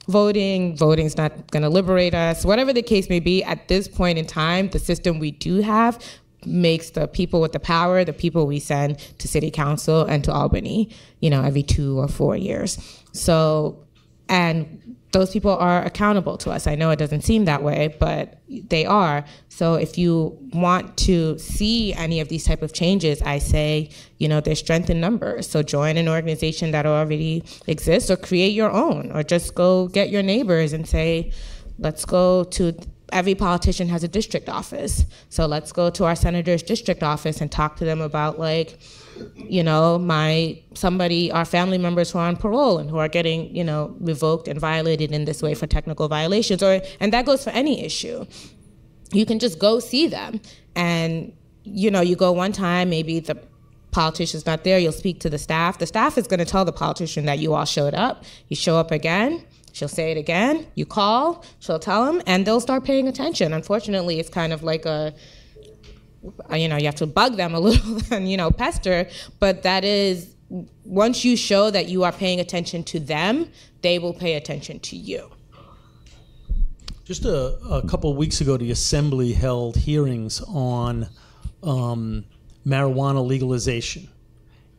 voting's not gonna liberate us, whatever the case may be, at this point in time, the system we do have makes the people with the power, the people we send to city council and to Albany, every 2 or 4 years. So, and those people are accountable to us. I know it doesn't seem that way, but they are. So if you want to see any of these type of changes, I say, there's strength in numbers. So join an organization that already exists, or create your own, or just go get your neighbors and say, let's go to, every politician has a district office. So let's go to our senator's district office and talk to them about our family members who are on parole and who are getting, revoked and violated in this way for technical violations, and that goes for any issue. You can just go see them, and, you go one time, maybe the politician's not there, you'll speak to the staff. The staff is gonna tell the politician that you all showed up. You show up again, she'll say it again, you call, she'll tell them, and they'll start paying attention. Unfortunately, it's kind of like you have to bug them a little and, pester, but that is, once you show that you are paying attention to them, they will pay attention to you. Just a couple of weeks ago, the Assembly held hearings on marijuana legalization.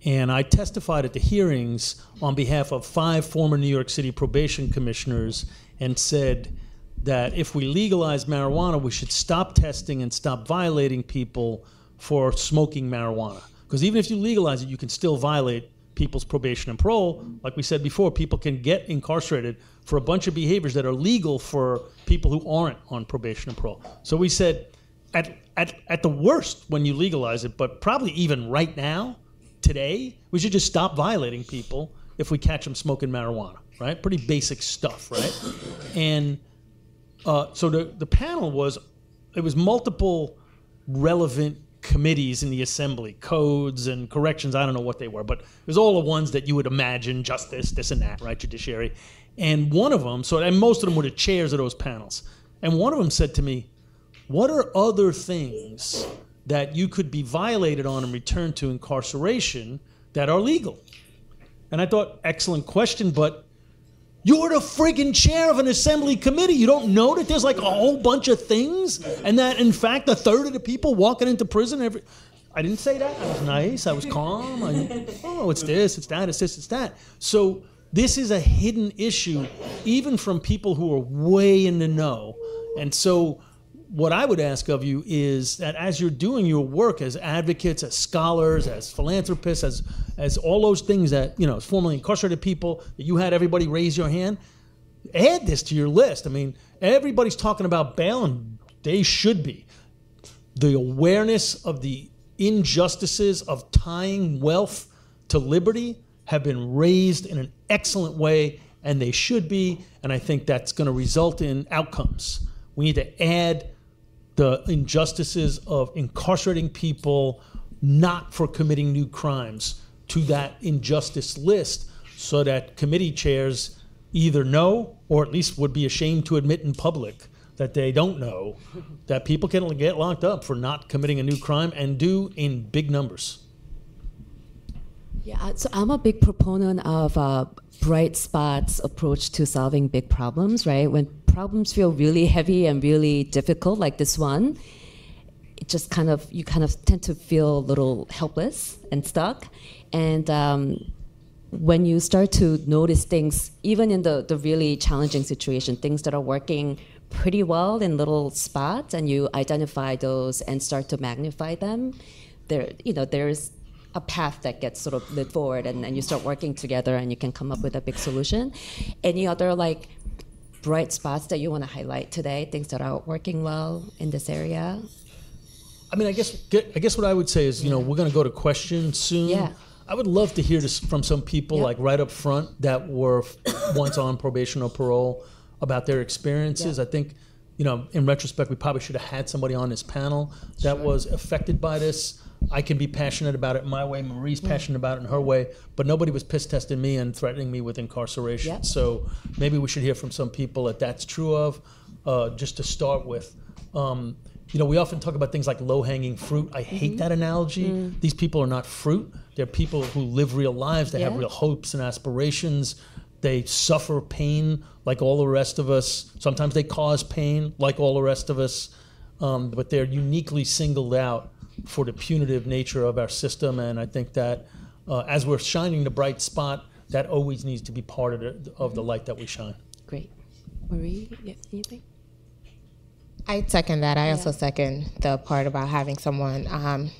And I testified at the hearings on behalf of 5 former New York City probation commissioners and said that if we legalize marijuana, we should stop testing and stop violating people for smoking marijuana. Because even if you legalize it, you can still violate people's probation and parole. Like we said before, people can get incarcerated for a bunch of behaviors that are legal for people who aren't on probation and parole. So we said, at the worst, when you legalize it, but probably even right now, today, we should just stop violating people if we catch them smoking marijuana, right? Pretty basic stuff, right? And so the panel was multiple relevant committees in the Assembly, codes and corrections, I don't know what they were, but it was all the ones that you would imagine, justice, this and that, right, judiciary. And one of them, and most of them were the chairs of those panels, and one of them said to me, what are other things that you could be violated on and returned to incarceration that are legal? And I thought, excellent question, but you're the friggin' chair of an Assembly committee. You don't know that there's a whole bunch of things, and that in fact 1/3 of the people walking into prison I didn't say that. I was nice. I was calm. It's this, it's that, it's this, it's that. So this is a hidden issue, even from people who are way in the know. And so what I would ask of you is that as you're doing your work as advocates, as scholars, as philanthropists, as all those things that, as formerly incarcerated people, that you had everybody raise your hand, add this to your list. I mean, everybody's talking about bail, and they should be. The awareness of the injustices of tying wealth to liberty have been raised in an excellent way, and they should be, and I think that's going to result in outcomes. We need to add the injustices of incarcerating people not for committing new crimes to that injustice list, so that committee chairs either know, or at least would be ashamed to admit in public that they don't know, that people can get locked up for not committing a new crime, and do in big numbers. Yeah, so I'm a big proponent of bright spots approach to solving big problems, right? When problems feel really heavy and really difficult, like this one, it just you tend to feel a little helpless and stuck. And when you start to notice things, even in the really challenging situation, things that are working pretty well in little spots, and you identify those and start to magnify them, there's a path that gets sort of lit forward, and you start working together, and you can come up with a big solution. Any other bright spots that you want to highlight today? Things that are working well in this area? I mean, I guess what I would say is, we're going to go to questions soon. Yeah. I would love to hear this from some people, right up front, that were once on probation or parole, about their experiences. I think, in retrospect, we probably should have had somebody on this panel that was affected by this. I can be passionate about it my way. Marie's passionate about it in her way, but nobody was piss testing me and threatening me with incarceration. Yep. So maybe we should hear from some people that that's true of, just to start with. We often talk about things like low-hanging fruit. I hate that analogy. These people are not fruit. They're people who live real lives. They have real hopes and aspirations. They suffer pain like all the rest of us. Sometimes they cause pain like all the rest of us. But they're uniquely singled out for the punitive nature of our system. And I think that as we're shining the bright spot, that always needs to be part of the light that we shine. Great. Marie, anything? I second that. I also second the part about having someone,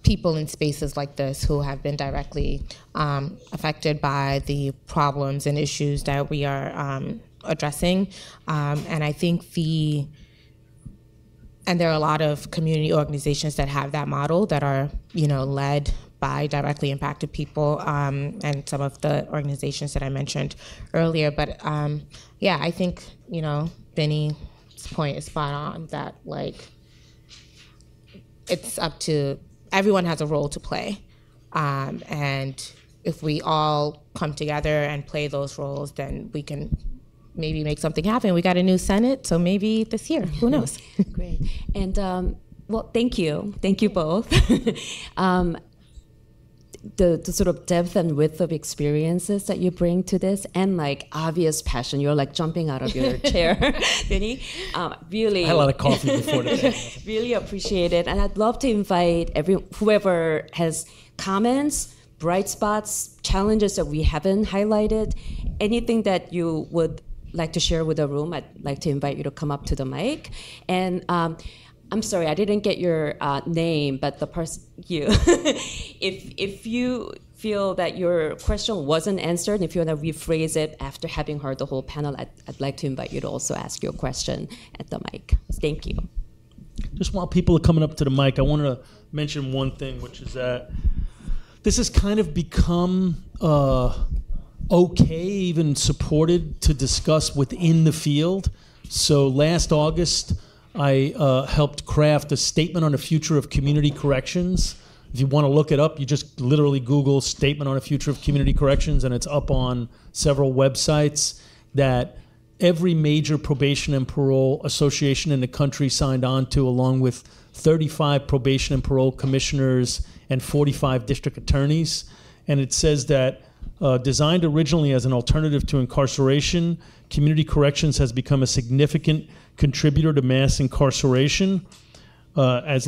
people in spaces like this who have been directly affected by the problems and issues that we are addressing. And I think and there are a lot of community organizations that have that model that are, led by directly impacted people, and some of the organizations that I mentioned earlier. But I think, Benny's point is spot on, that it's up to, everyone has a role to play. And if we all come together and play those roles, then we can maybe make something happen. We got a new Senate, so maybe this year, who knows? Great. And thank you both. The sort of depth and width of experiences that you bring to this, and obvious passion. You're jumping out of your chair, Vinny. Really, I had a lot of coffee before today. Really appreciate it, and I'd love to invite whoever has comments, bright spots, challenges that we haven't highlighted, anything that you would like to share with the room. I'd like to invite you to come up to the mic. And I'm sorry, I didn't get your name, but the person, if you feel that your question wasn't answered, if you want to rephrase it after having heard the whole panel, I'd like to invite you to also ask your question at the mic. Thank you. Just while people are coming up to the mic, I want to mention one thing, which is that this has kind of become okay, even supported to discuss within the field. So last August, I helped craft a statement on the future of community corrections. If you want to look it up, you just literally Google statement on the future of community corrections, and it's up on several websites that every major probation and parole association in the country signed on to, along with 35 probation and parole commissioners and 45 district attorneys. And it says that designed originally as an alternative to incarceration, community corrections has become a significant contributor to mass incarceration. As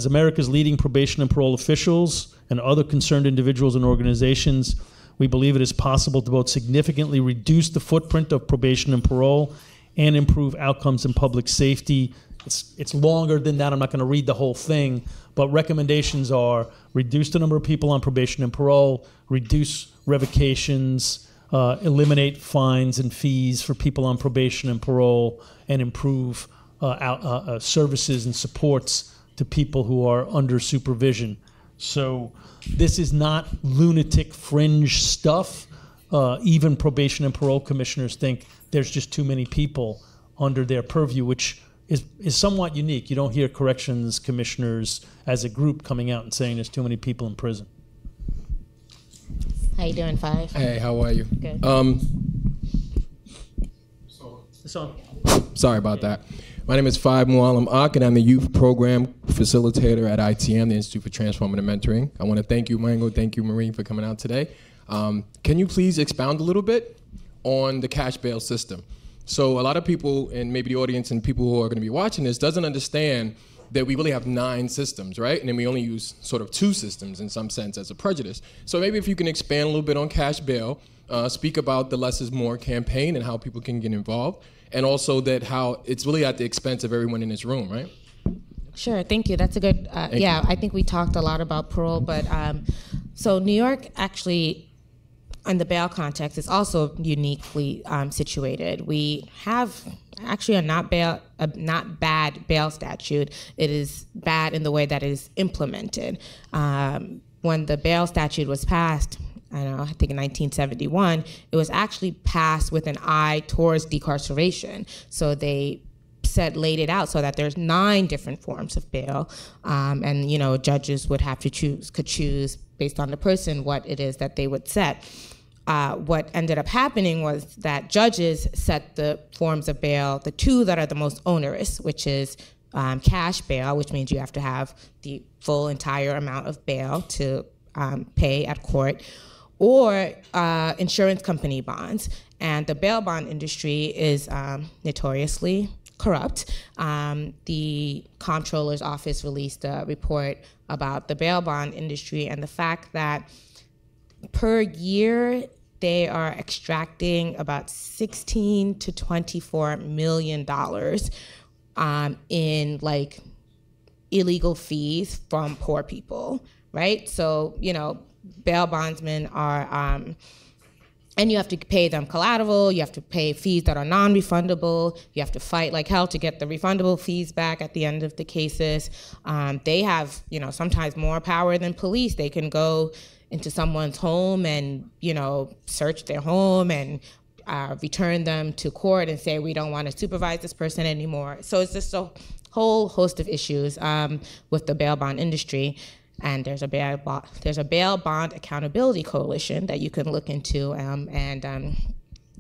America's leading probation and parole officials and other concerned individuals and organizations, we believe it is possible to both significantly reduce the footprint of probation and parole and improve outcomes in public safety. It's longer than that. I'm not going to read the whole thing, but recommendations are reduce the number of people on probation and parole, reduce revocations, eliminate fines and fees for people on probation and parole, and improve services and supports to people who are under supervision. So this is not lunatic fringe stuff. Even probation and parole commissioners think there's just too many people under their purview, which is somewhat unique. You don't hear corrections commissioners as a group coming out and saying there's too many people in prison. How you doing, Five? Hey, how are you? Good. Sorry about that. My name is Five Mualim Ak, and I'm the Youth Program Facilitator at ITM, the Institute for Transformative Mentoring. I want to thank you, Mango, thank you, Maureen, for coming out today. Can you please expound a little bit on the cash bail system? So a lot of people, and maybe the audience and people who are going to be watching this, doesn't understand that we really have 9 systems, right? And then we only use sort of 2 systems in some sense as a prejudice. So maybe if you can expand a little bit on cash bail, speak about the Less is More campaign and how people can get involved, and also that how it's really at the expense of everyone in this room, right? Sure, thank you. That's a good, I think we talked a lot about parole, but so New York actually, in the bail context, is also uniquely situated. We have actually a not bad bail statute. It is bad in the way that it is implemented. When the bail statute was passed, I think in 1971, it was actually passed with an eye towards decarceration. So they laid it out so that there's 9 different forms of bail, and judges would have to could choose based on the person what it is that they would set. What ended up happening was that judges set the forms of bail, the 2 that are the most onerous, which is cash bail, which means you have to have the full entire amount of bail to pay at court, or insurance company bonds. And the bail bond industry is notoriously corrupt. The comptroller's office released a report about the bail bond industry and the fact that per year they are extracting about $16 to $24 million in like illegal fees from poor people, right? So, bail bondsmen are, and you have to pay them collateral, you have to pay fees that are non-refundable, you have to fight like hell to get the refundable fees back at the end of the cases. They have, sometimes more power than police. They can go into someone's home and, search their home and return them to court and say, we don't want to supervise this person anymore. So it's just a whole host of issues with the bail bond industry. And there's a bail bond accountability coalition that you can look into, and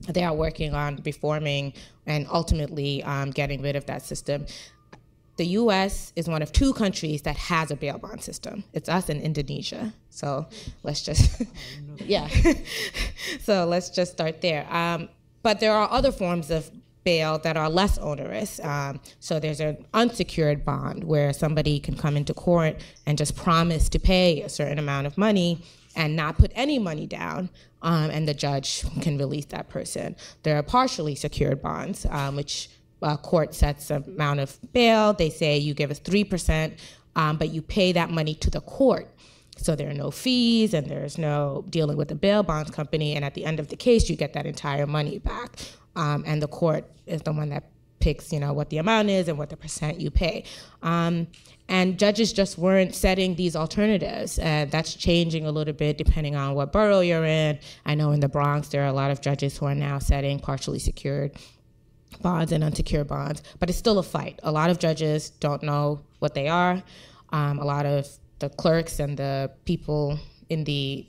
they are working on reforming and ultimately getting rid of that system. The U.S. is one of 2 countries that has a bail bond system. It's us and Indonesia. So let's just, so let's just start there. But there are other forms of bail that are less onerous. So there's an unsecured bond where somebody can come into court and just promise to pay a certain amount of money and not put any money down, and the judge can release that person. There are partially secured bonds, which court sets an amount of bail. They say you give us 3%, but you pay that money to the court. So there are no fees and there's no dealing with the bail bonds company, and at the end of the case, you get that entire money back. And the court is the one that picks, what the amount is and what the percent you pay. And judges just weren't setting these alternatives, and that's changing a little bit depending on what borough you're in. I know in the Bronx, there are a lot of judges who are now setting partially secured bonds and unsecured bonds, but it's still a fight. A lot of judges don't know what they are. A lot of the clerks and the people in the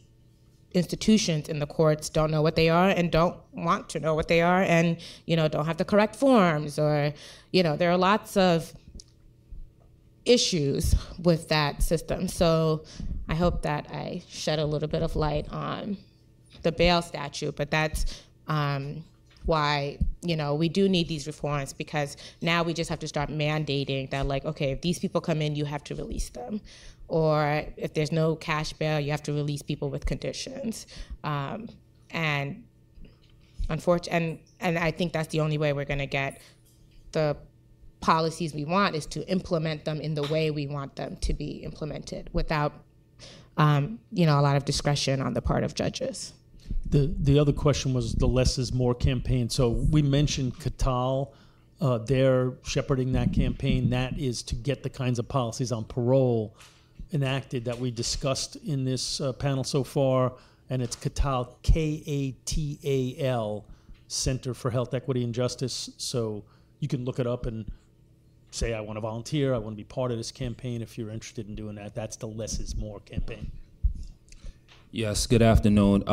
institutions in the courts don't know what they are and don't want to know what they are, and don't have the correct forms, or there are lots of issues with that system. So I hope that I shed a little bit of light on the bail statute, but that's why we do need these reforms, because now we just have to start mandating that, like, okay, if these people come in, you have to release them. Or if there's no cash bail, you have to release people with conditions. And unfortunately, and I think that's the only way we're going to get the policies we want, is to implement them in the way we want them to be implemented without, a lot of discretion on the part of judges. The other question was the Less is More campaign. So we mentioned Qatar. They're shepherding that campaign. That is to get the kinds of policies on parole enacted that we discussed in this panel so far, and it's Qatar, Katal, Center for Health, Equity, and Justice. So you can look it up and say, I want to volunteer, I want to be part of this campaign if you're interested in doing that. That's the Less is More campaign. Yes, good afternoon.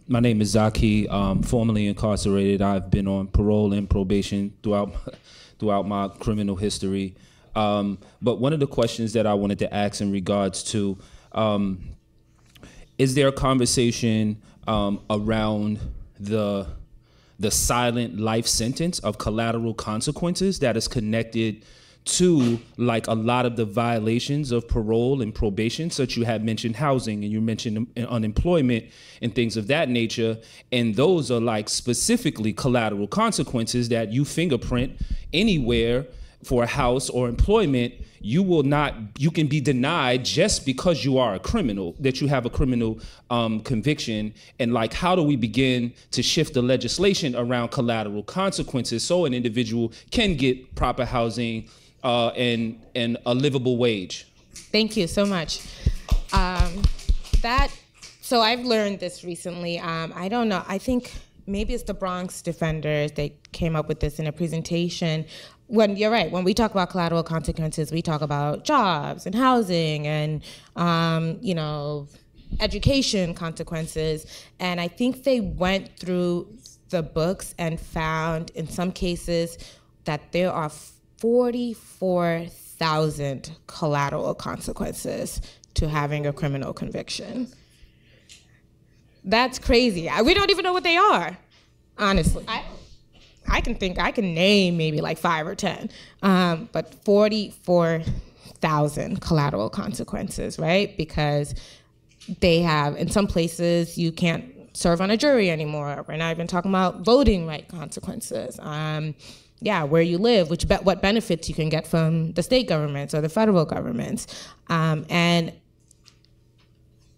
My name is Zaki, formerly incarcerated. I've been on parole and probation throughout my criminal history. But one of the questions that I wanted to ask in regards to, is there a conversation around the silent life sentence of collateral consequences that is connected to like a lot of the violations of parole and probation, such you had mentioned housing and you mentioned unemployment and things of that nature. And those are like specifically collateral consequences that you fingerprint anywhere for a house or employment. You can be denied just because you are a criminal, that you have a criminal conviction. And like, how do we begin to shift the legislation around collateral consequences so an individual can get proper housing and a livable wage? Thank you so much. So I've learned this recently. I don't know. I think maybe it's the Bronx Defenders. They came up with this in a presentation. When you're right, when we talk about collateral consequences, we talk about jobs and housing and education consequences. And I think they went through the books and found in some cases that there are 44,000 collateral consequences to having a criminal conviction. That's crazy. We don't even know what they are, honestly. I can name maybe like 5 or 10, but 44,000 collateral consequences, right? Because they have, in some places, you can't serve on a jury anymore. We're not even talking about voting right consequences. Where you live, what benefits you can get from the state governments or the federal governments. And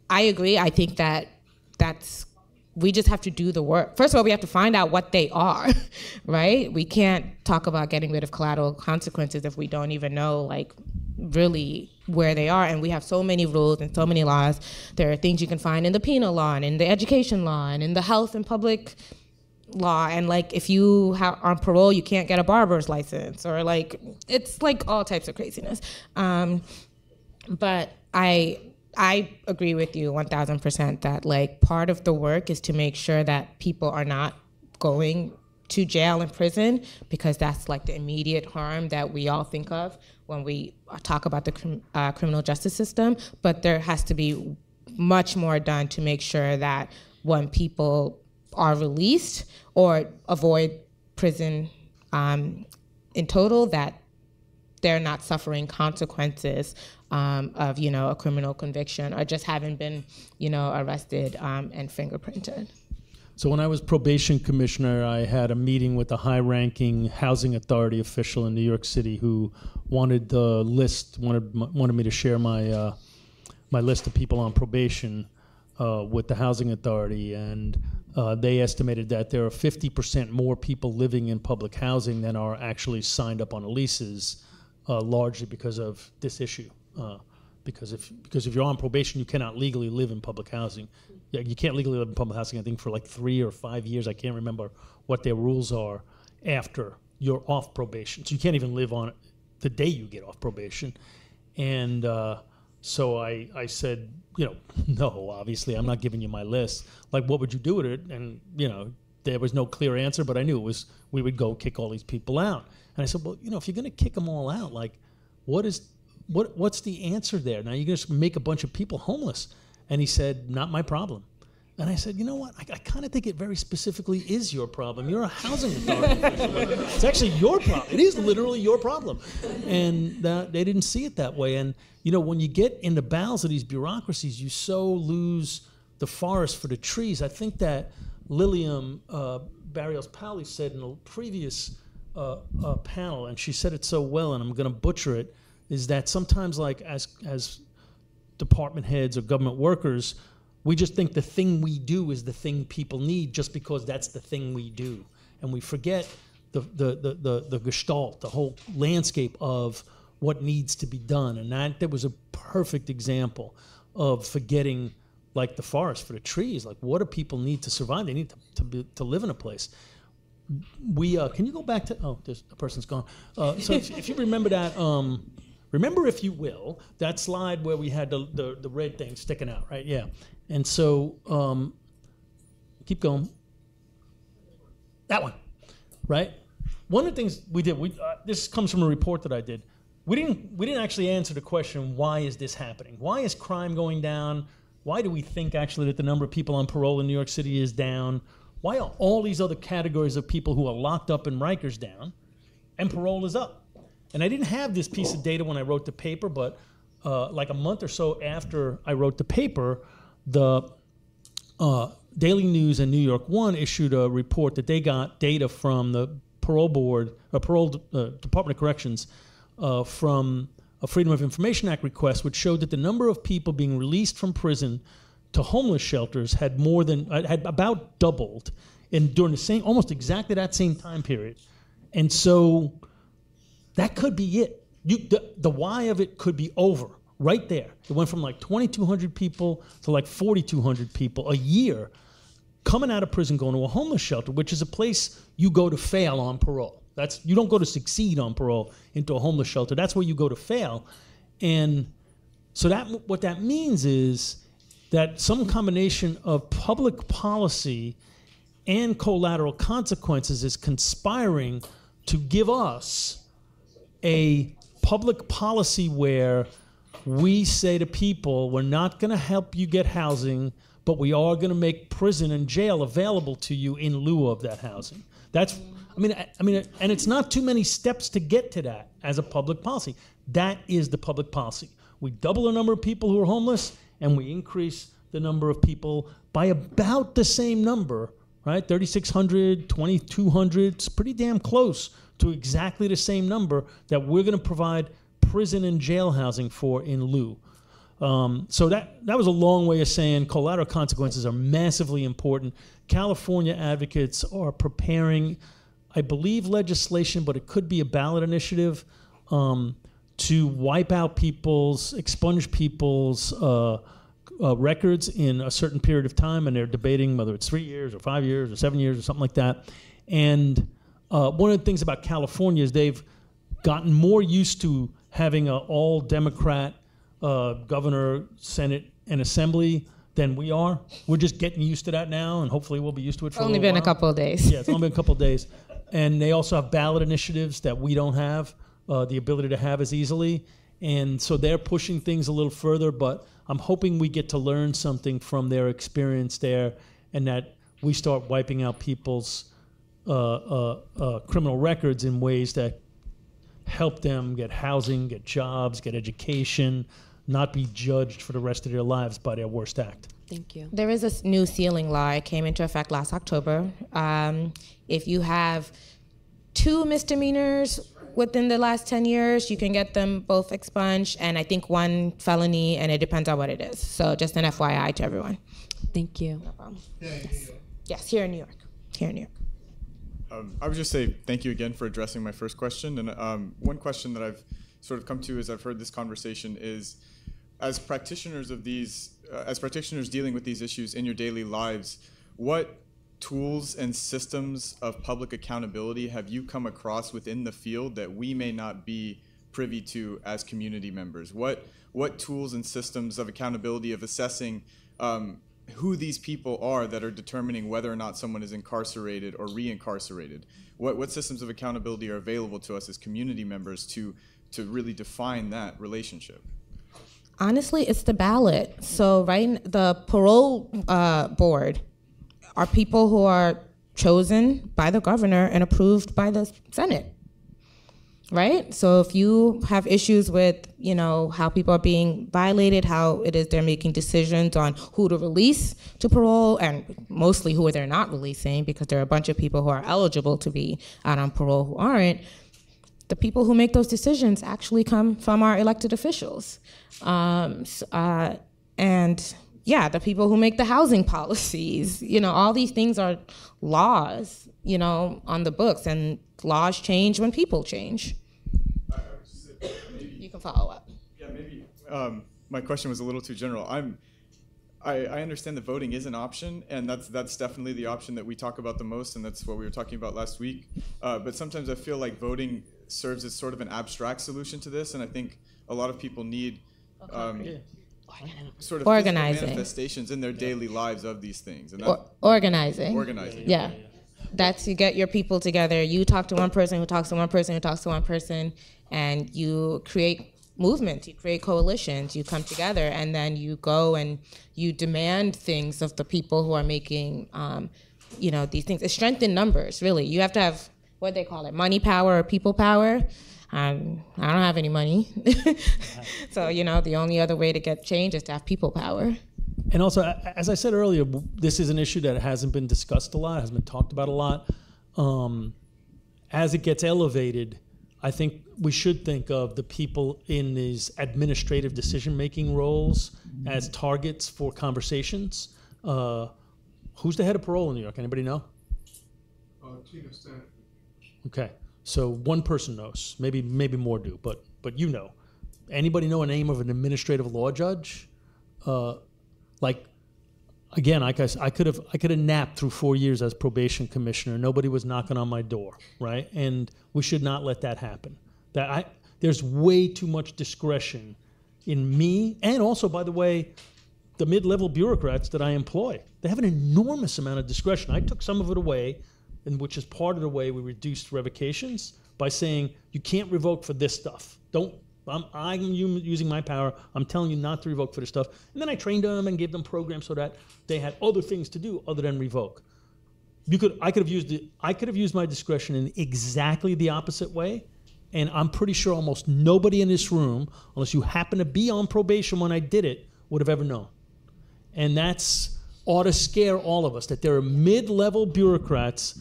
I agree. I think we just have to do the work. First of all, we have to find out what they are, right? We can't talk about getting rid of collateral consequences if we don't even know, like, really where they are. And we have so many rules and so many laws. There are things you can find in the penal law and in the education law and in the health and public law, and like if you are on parole, you can't get a barber's license, or like it's like all types of craziness. But I agree with you 1,000% that like part of the work is to make sure that people are not going to jail and prison, because that's like the immediate harm that we all think of when we talk about the criminal justice system. But there has to be much more done to make sure that when people are released or avoid prison in total, that they're not suffering consequences of a criminal conviction or just having been arrested and fingerprinted. So when I was probation commissioner, I had a meeting with a high-ranking housing authority official in New York City who wanted me to share my my list of people on probation with the housing authority, and they estimated that there are 50% more people living in public housing than are actually signed up on leases, largely because of this issue. Because if you're on probation, you cannot legally live in public housing. Yeah, you can't legally live in public housing, I think, for like 3 or 5 years. I can't remember what their rules are after you're off probation. So you can't even live on it the day you get off probation. And so I said, no, obviously, I'm not giving you my list. Like, what would you do with it? And, there was no clear answer, but I knew it was we would go kick all these people out. And I said, well, if you're going to kick them all out, like, what's the answer there? Now, you're going to make a bunch of people homeless. And he said, not my problem. And I said, you know what? I kind of think it very specifically is your problem. You're a housing authority official. It's actually your problem. It is literally your problem. And they didn't see it that way. And, when you get in the bowels of these bureaucracies, you so lose the forest for the trees. I think that Lilium Barrios-Powley said in a previous panel, and she said it so well, and I'm going to butcher it, is that sometimes, like, as department heads or government workers, we just think the thing we do is the thing people need just because that's the thing we do. And we forget the gestalt, the whole landscape of what needs to be done. And that was a perfect example of forgetting, like, the forest for the trees. Like, what do people need to survive? They need to live in a place. Can you go back to, there's a person's gone. So if you remember that Remember, if you will, that slide where we had the red thing sticking out, right? Yeah. And so, keep going. That one, right? One of the things we did, this comes from a report that I did. We didn't actually answer the question, why is this happening? Why is crime going down? Why do we think actually that the number of people on parole in New York City is down? Why are all these other categories of people who are locked up in Rikers down and parole is up? And I didn't have this piece of data when I wrote the paper, but like a month or so after I wrote the paper, the Daily News and New York One issued a report that they got data from the Parole Board, Department of Corrections, from a Freedom of Information Act request, which showed that the number of people being released from prison to homeless shelters had about doubled during the same, almost exactly that same time period. And so that could be it. The why of it could be over right there. It went from like 2,200 people to like 4,200 people a year coming out of prison, going to a homeless shelter, which is a place you go to fail on parole. You don't go to succeed on parole into a homeless shelter. That's where you go to fail. And so what that means is that some combination of public policy and collateral consequences is conspiring to give us a public policy where we say to people, we're not going to help you get housing, but we are going to make prison and jail available to you in lieu of that housing. I mean, and it's not too many steps to get to that as a public policy. That is the public policy. We double the number of people who are homeless, and we increase the number of people by about the same number, right? 3,600, 2,200. It's pretty damn close to exactly the same number that we're going to provide prison and jail housing for in lieu. So that was a long way of saying collateral consequences are massively important. California advocates are preparing, I believe, legislation, but it could be a ballot initiative to wipe out expunge people's records in a certain period of time, and they're debating whether it's 3 years or 5 years or 7 years or something like that. And one of the things about California is they've gotten more used to having an all-Democrat governor, Senate, and Assembly than we are. We're just getting used to that now, and hopefully we'll be used to it for only been a couple of days. Yeah, it's only been a couple of days. And they also have ballot initiatives that we don't have the ability to have as easily. And so they're pushing things a little further, but I'm hoping we get to learn something from their experience there, and that we start wiping out people's criminal records in ways that help them get housing, get jobs, get education, not be judged for the rest of their lives by their worst act. Thank you. There is a new ceiling law. It came into effect last October. If you have 2 misdemeanors within the last 10 years, you can get them both expunged, and I think 1 felony, and it depends on what it is. So just an FYI to everyone. Thank you. No problem. Yes, here in New York. Here in New York. I would just say thank you again for addressing my first question. And one question that I've sort of come to as I've heard this conversation is, as practitioners of these, as practitioners dealing with these issues in your daily lives, what tools and systems of public accountability have you come across within the field that we may not be privy to as community members? What tools and systems of accountability of assessing who these people are that are determining whether or not someone is incarcerated or reincarcerated? What systems of accountability are available to us as community members to really define that relationship? Honestly, it's the ballot. So the parole board are people who are chosen by the governor and approved by the Senate, right? So if you have issues with, how people are being violated, how it is they're making decisions on who to release to parole, and mostly who they're not releasing, because there are a bunch of people who are eligible to be out on parole who aren't, the people who make those decisions actually come from our elected officials. And yeah, the people who make the housing policies, all these things are laws, on the books, and laws change when people change. You can follow up. Yeah, maybe my question was a little too general. I understand that voting is an option, and that's definitely the option that we talk about the most, and that's what we were talking about last week. But sometimes I feel like voting serves as sort of an abstract solution to this, and I think a lot of people need sort of organizing manifestations in their daily lives of these things. And organizing. Yeah. That's, you get your people together, you talk to one person who talks to one person who talks to one person, and you create movements, you create coalitions, you come together, and then you go and you demand things of the people who are making these things. It's strength in numbers, really. You have to have, what they call it, money power or people power. I don't have any money. So, the only other way to get change is to have people power. And also, as I said earlier, this is an issue that hasn't been discussed a lot, hasn't been talked about a lot. As it gets elevated, I think we should think of the people in these administrative decision-making roles as targets for conversations. Who's the head of parole in New York? Anybody know? Tina Stanton. Okay, so one person knows. Maybe more do, but you know. Anybody know a name of an administrative law judge? Again, I could have napped through 4 years as probation commissioner. Nobody was knocking on my door, right? And we should not let that happen. There's way too much discretion in me, and also, by the way, the mid-level bureaucrats that I employ. They have an enormous amount of discretion. I took some of it away, and which is part of the way we reduced revocations by saying you can't revoke for this stuff. I'm using my power. I'm telling you not to revoke for this stuff. And then I trained them and gave them programs so that they had other things to do other than revoke. I could have used my discretion in exactly the opposite way, and I'm pretty sure almost nobody in this room, unless you happen to be on probation when I did it, would have ever known. And that's ought to scare all of us, that there are mid-level bureaucrats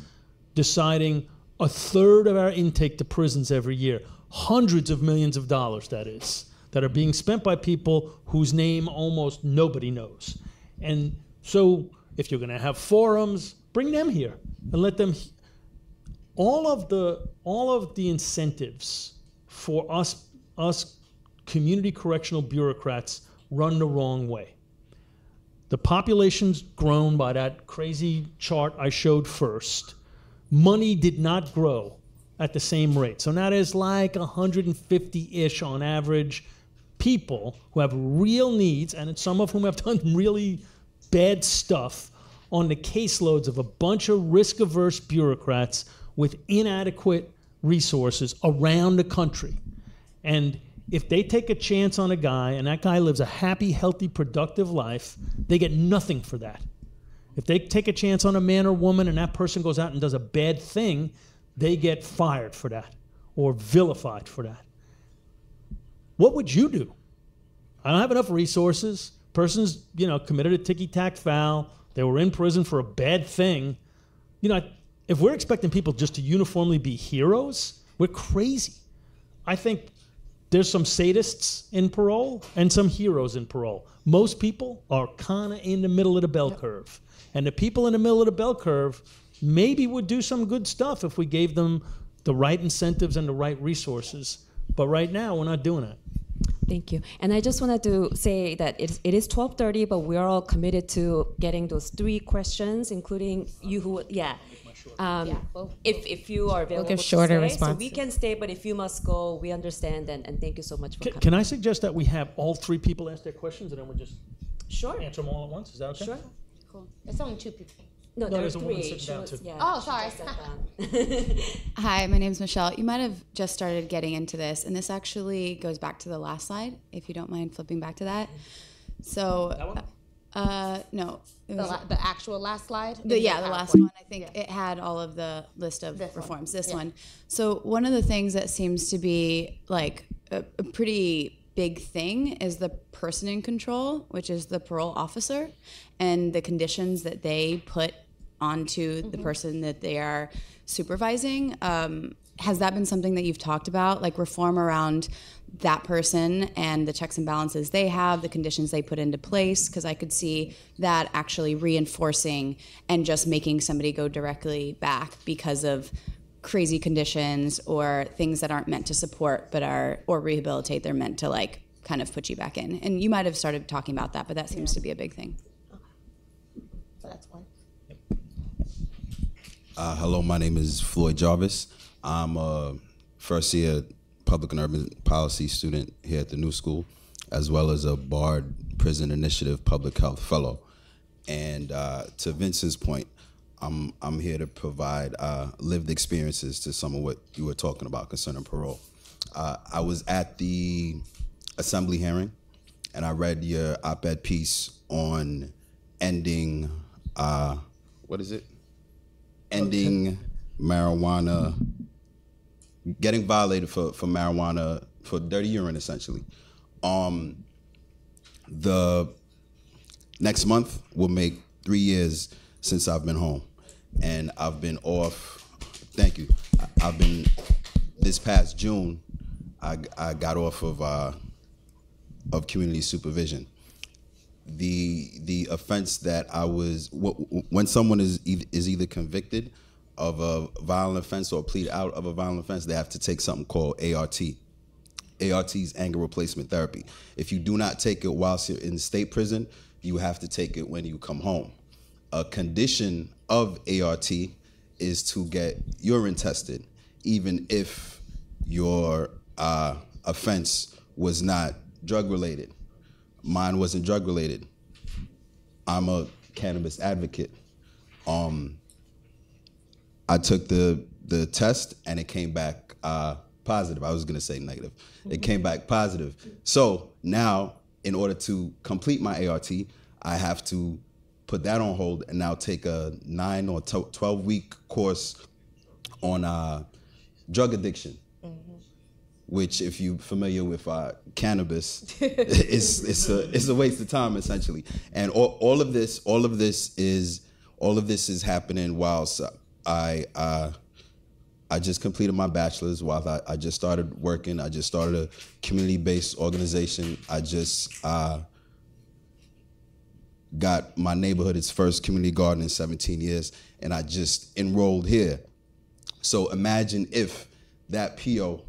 deciding a third of our intake to prisons every year. Hundreds of millions of dollars, that is, that are being spent by people whose name almost nobody knows. And so if you're going to have forums, bring them here and let them. All of the incentives for us community correctional bureaucrats run the wrong way. The population's grown by that crazy chart I showed first. Money did not grow at the same rate. So now there's like 150-ish on average people who have real needs, and some of whom have done really bad stuff on the caseloads of a bunch of risk-averse bureaucrats with inadequate resources around the country. And if they take a chance on a guy and that guy lives a happy, healthy, productive life, they get nothing for that. If they take a chance on a man or woman and that person goes out and does a bad thing, they get fired for that or vilified for that. What would you do? I don't have enough resources. Person's, committed a ticky-tack foul. They were in prison for a bad thing. If we're expecting people just to uniformly be heroes, we're crazy. I think there's some sadists in parole and some heroes in parole. Most people are kind of in the middle of the bell curve. And the people in the middle of the bell curve maybe would do some good stuff if we gave them the right incentives and the right resources. But right now, we're not doing it. Thank you. And I just wanted to say that it is 12:30, but we're all committed to getting those 3 questions, including you who, if you are available, we'll give shorter to stay, responses. so we can stay, but if you must go, we understand, and thank you so much for coming. Can I suggest that we have all 3 people ask their questions and then we just Sure. answer them all at once? Is that okay? Sure. Cool. It's only 2 people. No, there's there's a woman 3. sitting down, too. Oh, sorry. Hi, my name is Michelle. You might have just started getting into this, and this actually goes back to the last slide, if you don't mind flipping back to that. So, no. It was The actual last slide? the last one. I think it had all of the list of reforms. This one. So one of the things that seems to be like a pretty big thing is the person in control, which is the parole officer, and the conditions that they put onto the person that they are supervising. Has that been something that you've talked about, like reform around that person and the checks and balances they have, the conditions they put into place? Because I could see that actually reinforcing and just making somebody go directly back because of crazy conditions or things that aren't meant to support or rehabilitate. They're meant to like kind of put you back in. And you might have started talking about that, but that seems to be a big thing. So that's one. Hello, my name is Floyd Jarvis. I'm a first year public and urban policy student here at the New School, as well as a BARD Prison Initiative Public Health Fellow. And to Vincent's point, I'm here to provide lived experiences to some of what you were talking about concerning parole. I was at the assembly hearing, and I read your op-ed piece on ending, what is it? Ending marijuana, getting violated for marijuana, for dirty urine, essentially. The next month will make 3 years since I've been home, and I've been off. Thank you. I've been, this past June, I got off of community supervision. The offense that I was, when someone is either convicted of a violent offense or plead out of a violent offense, they have to take something called ART. ART is anger replacement therapy. If you do not take it whilst you're in state prison, you have to take it when you come home. A condition of ART is to get urine tested, even if your offense was not drug related. Mine wasn't drug related. I'm a cannabis advocate. I took the test and it came back positive. I was gonna say negative. It came back positive. So now, in order to complete my ART, I have to put that on hold and now take a 9 or 12-week course on drug addiction. Which, if you're familiar with cannabis, it's a waste of time, essentially. And all of this is happening whilst I just completed my bachelor's, while I just started working. I just started a community-based organization. I just got my neighborhood its first community garden in 17 years, and I just enrolled here. So imagine if that PO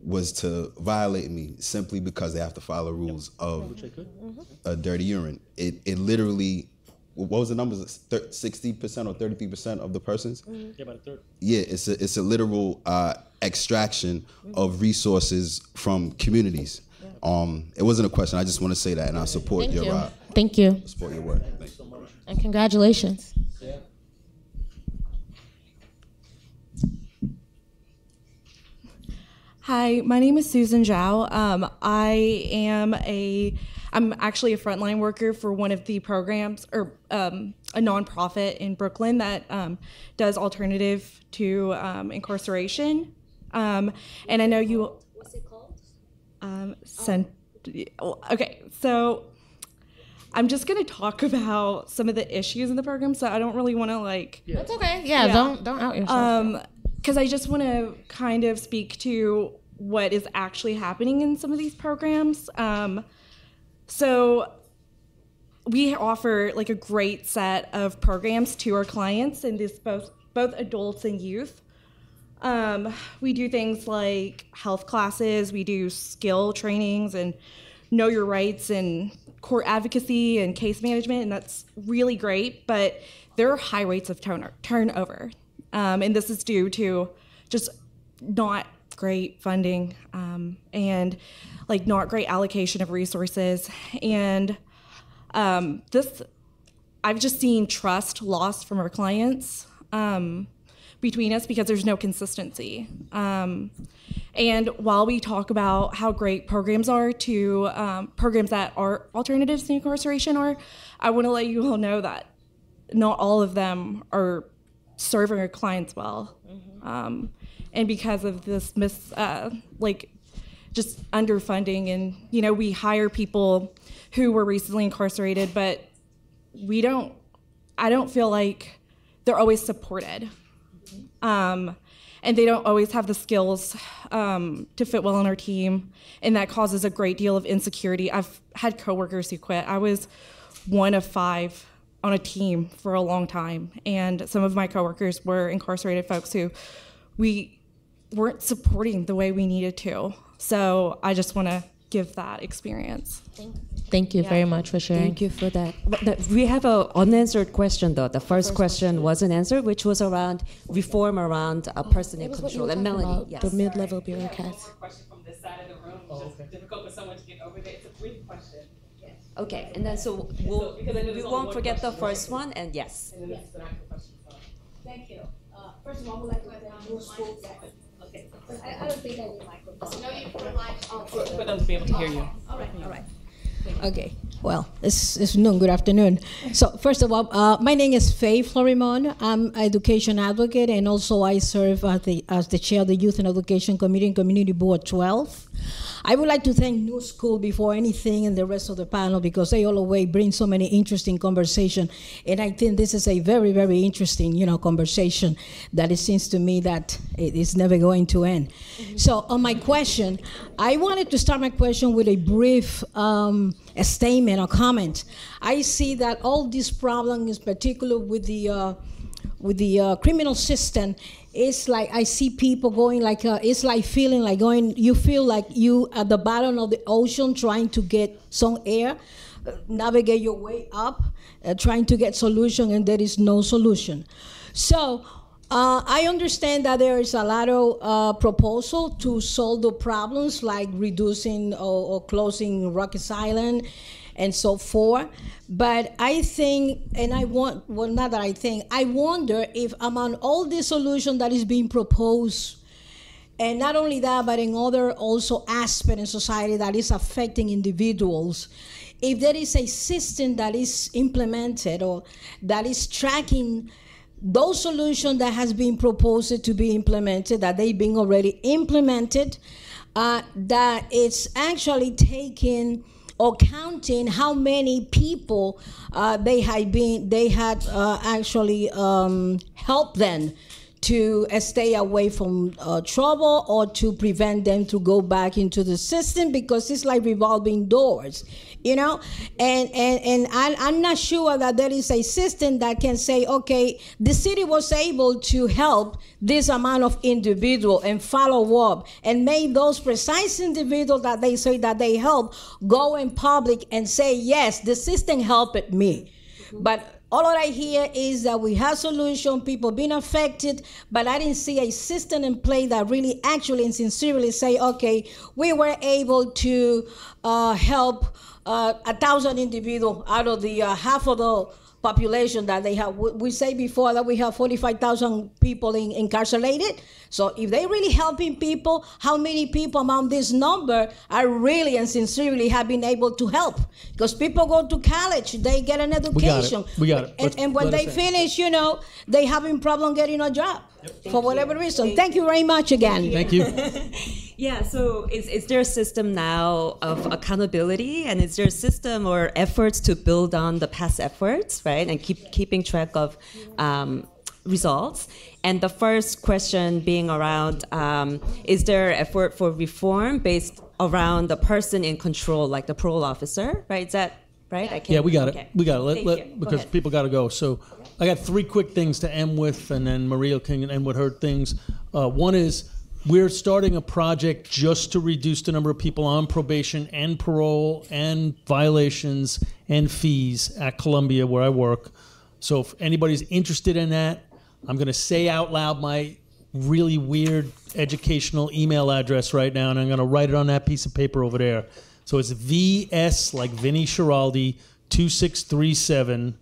was to violate me simply because they have to follow rules of a dirty urine. It literally, what was the numbers? 60% or 33% of the persons? Yeah, about a third. Yeah, it's a literal extraction of resources from communities. It wasn't a question. I just want to say that, and I support your Thank you. Support your work. Thank you. And congratulations. Yeah. Hi, my name is Susan Zhao. I'm actually a frontline worker for one of the programs, or a nonprofit in Brooklyn that does alternative to incarceration. And I know you. What's it called? Okay, so I'm just gonna talk about some of the issues in the program. So I don't really want to That's okay. Yeah. Don't out yourself. Because I just want to kind of speak to what is actually happening in some of these programs. So we offer a great set of programs to our clients, and this both adults and youth. We do things like health classes, we do skill trainings and know your rights and court advocacy and case management, and that's really great, but there are high rates of turnover. And this is due to just not great funding and not great allocation of resources. And I've just seen trust lost from our clients between us because there's no consistency. And while we talk about how great programs are to programs that are alternatives to incarceration are, I want to let you all know that not all of them are serving our clients well. And because of this just underfunding, and we hire people who were recently incarcerated, but I don't feel like they're always supported. And they don't always have the skills to fit well on our team, and that causes a great deal of insecurity. I've had coworkers who quit. I was one of 5 on a team for a long time, and some of my coworkers were incarcerated folks who we weren't supporting the way we needed to. So I just want to give that experience. Thank you very much for sharing. Thank you for that. We have an unanswered question, though. The first question wasn't answered, which was around reform around person in control. And Melanie, yes. The mid-level bureaucrats. Question from this side of the room. It's just difficult for someone to get over there. It's a brief question. Okay, and then we won't forget the first one, and yes. And then this is an actual question. Thank you. First of all, I would like to thank new school. Okay. I don't think I need a microphone. No, you put a mic For them to be able to hear you. All right. Okay. Well, it's noon. Good afternoon. So first of all, my name is Faye Florimon. I'm an education advocate, and also I serve as the chair of the Youth and Education Committee and Community Board 12. I would like to thank New School before anything and the rest of the panel, because they always bring so many interesting conversation. And I think this is a very, very interesting, conversation that it seems to me that it is never going to end. Mm-hmm. So on my question, I wanted to start my question with a brief a statement or comment. I see that all this problem is particular with the criminal system. It's like I see people going like, it's like feeling like going, you feel like you at the bottom of the ocean trying to get some air, navigate your way up, trying to get solution, and there is no solution. So I understand that there is a lot of proposal to solve the problems, like reducing or closing Rikers Island and so forth. But I think, and I wonder if among all the solution that is being proposed, and not only that, but in other also aspects in society that is affecting individuals, if there is a system that is implemented or that is tracking those solutions that has been proposed to be implemented, that they've been already implemented, that it's actually taking or counting how many people they had actually helped them to stay away from trouble, or to prevent them to go back into the system, because it's like revolving doors, and I'm not sure that there is a system that can say, okay, the city was able to help this amount of individual and follow up and make those precise individuals that they say that they help go in public and say, yes, the system helped me. But all that I hear is that we have solution, people being affected, but I didn't see a system in play that really actually and sincerely say, okay, we were able to help 1,000 individuals out of the half of the population that they have. We say before that we have 45,000 people incarcerated. So if they really helping people, how many people among this number are really and sincerely have been able to help? Because people go to college, they get an education. We got it. And when they finish, they having problem getting a job for whatever reason. Thank you very much again. Thank you. Yeah, so is there a system now of accountability, and is there a system or efforts to build on the past efforts, right, and keeping track of results? And the first question being around, is there effort for reform based around the person in control, like the parole officer, right? Is that right? Yeah, we got it. Okay. We got it. Because people got to go. So I got 3 quick things to end with, and then Maria can end with her things. One is, we're starting a project just to reduce the number of people on probation and parole and violations and fees at Columbia, where I work. So if anybody's interested in that, I'm going to say out loud my really weird educational email address right now, and I'm going to write it on that piece of paper over there. So it's VS, like Vinny Schiraldi, 2637,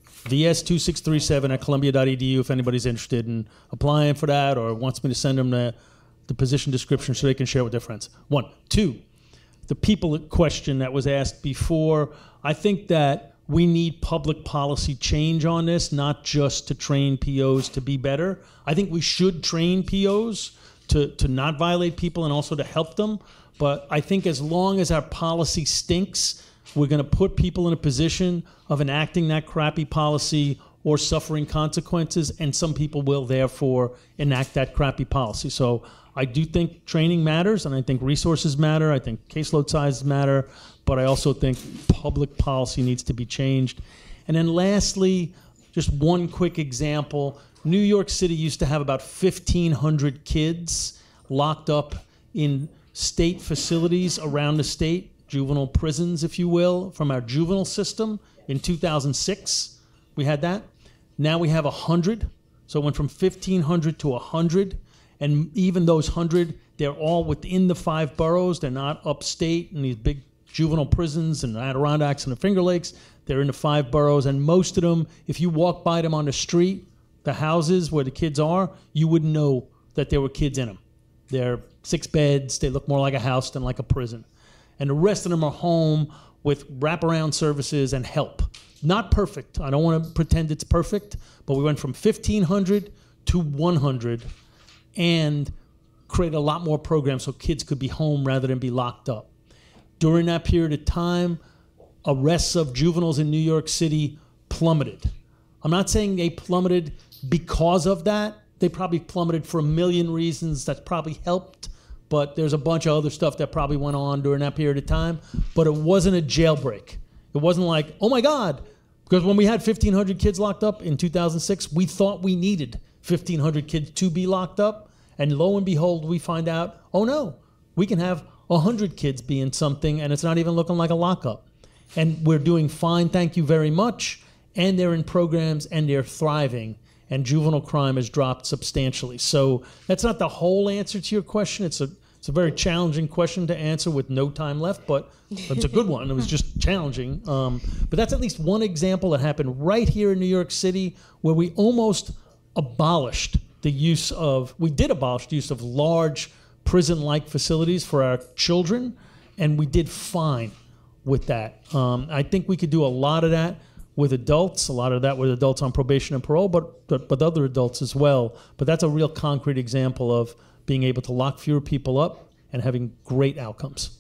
VS2637 at columbia.edu if anybody's interested in applying for that or wants me to send them the position description so they can share it with their friends. 1. 2, the people question that was asked before, I think that we need public policy change on this, not just to train POs to be better. I think we should train POs to not violate people and also to help them. But I think as long as our policy stinks, we're going to put people in a position of enacting that crappy policy or suffering consequences, and some people will therefore enact that crappy policy. So I do think training matters, and I think resources matter. I think caseload sizes matter, but I also think public policy needs to be changed. And then lastly, just one quick example. New York City used to have about 1,500 kids locked up in state facilities around the state, juvenile prisons, if you will, from our juvenile system. In 2006, we had that. Now we have 100. So it went from 1,500 to 100. And even those 100, they're all within the 5 boroughs. They're not upstate in these big juvenile prisons in the Adirondacks and the Finger Lakes. They're in the 5 boroughs. And most of them, if you walk by them on the street, the houses where the kids are, you wouldn't know that there were kids in them. They're 6 beds. They look more like a house than like a prison. And the rest of them are home with wraparound services and help. Not perfect. I don't want to pretend it's perfect, but we went from 1,500 to 100 and created a lot more programs so kids could be home rather than be locked up. During that period of time, arrests of juveniles in New York City plummeted. I'm not saying they plummeted because of that. They probably plummeted for a million reasons. That's probably helped, but there's a bunch of other stuff that probably went on during that period of time. But it wasn't a jailbreak. It wasn't like, oh my God, because when we had 1,500 kids locked up in 2006, we thought we needed 1,500 kids to be locked up. And lo and behold, we find out, oh no, we can have 100 kids be in something and it's not even looking like a lockup. And we're doing fine, thank you very much. And they're in programs and they're thriving. And juvenile crime has dropped substantially. So that's not the whole answer to your question. It's a very challenging question to answer with no time left, but it's a good one. It was just challenging. But that's at least one example that happened right here in New York City where we almost abolished the use of, we did abolish the use of large prison-like facilities for our children, and we did fine with that. I think we could do a lot of that with adults, a lot of that with adults on probation and parole, but other adults as well. But that's a real concrete example of being able to lock fewer people up and having great outcomes.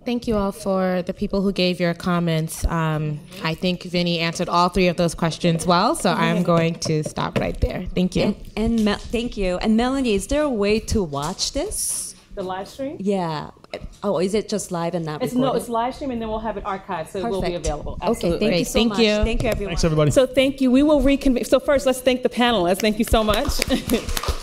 Thank you all for the people who gave your comments. I think Vinny answered all 3 of those questions well, so I'm going to stop right there. Thank you. Thank you. And Melanie, is there a way to watch this? The live stream? Yeah. Oh, is it just live and not recorded? No, it's live stream and then we'll have it archived, so it will be available. Absolutely. Okay, thank you so much. Thank you, everyone. Thanks, everybody. So thank you. We will reconvene. So first, let's thank the panelists. Thank you so much.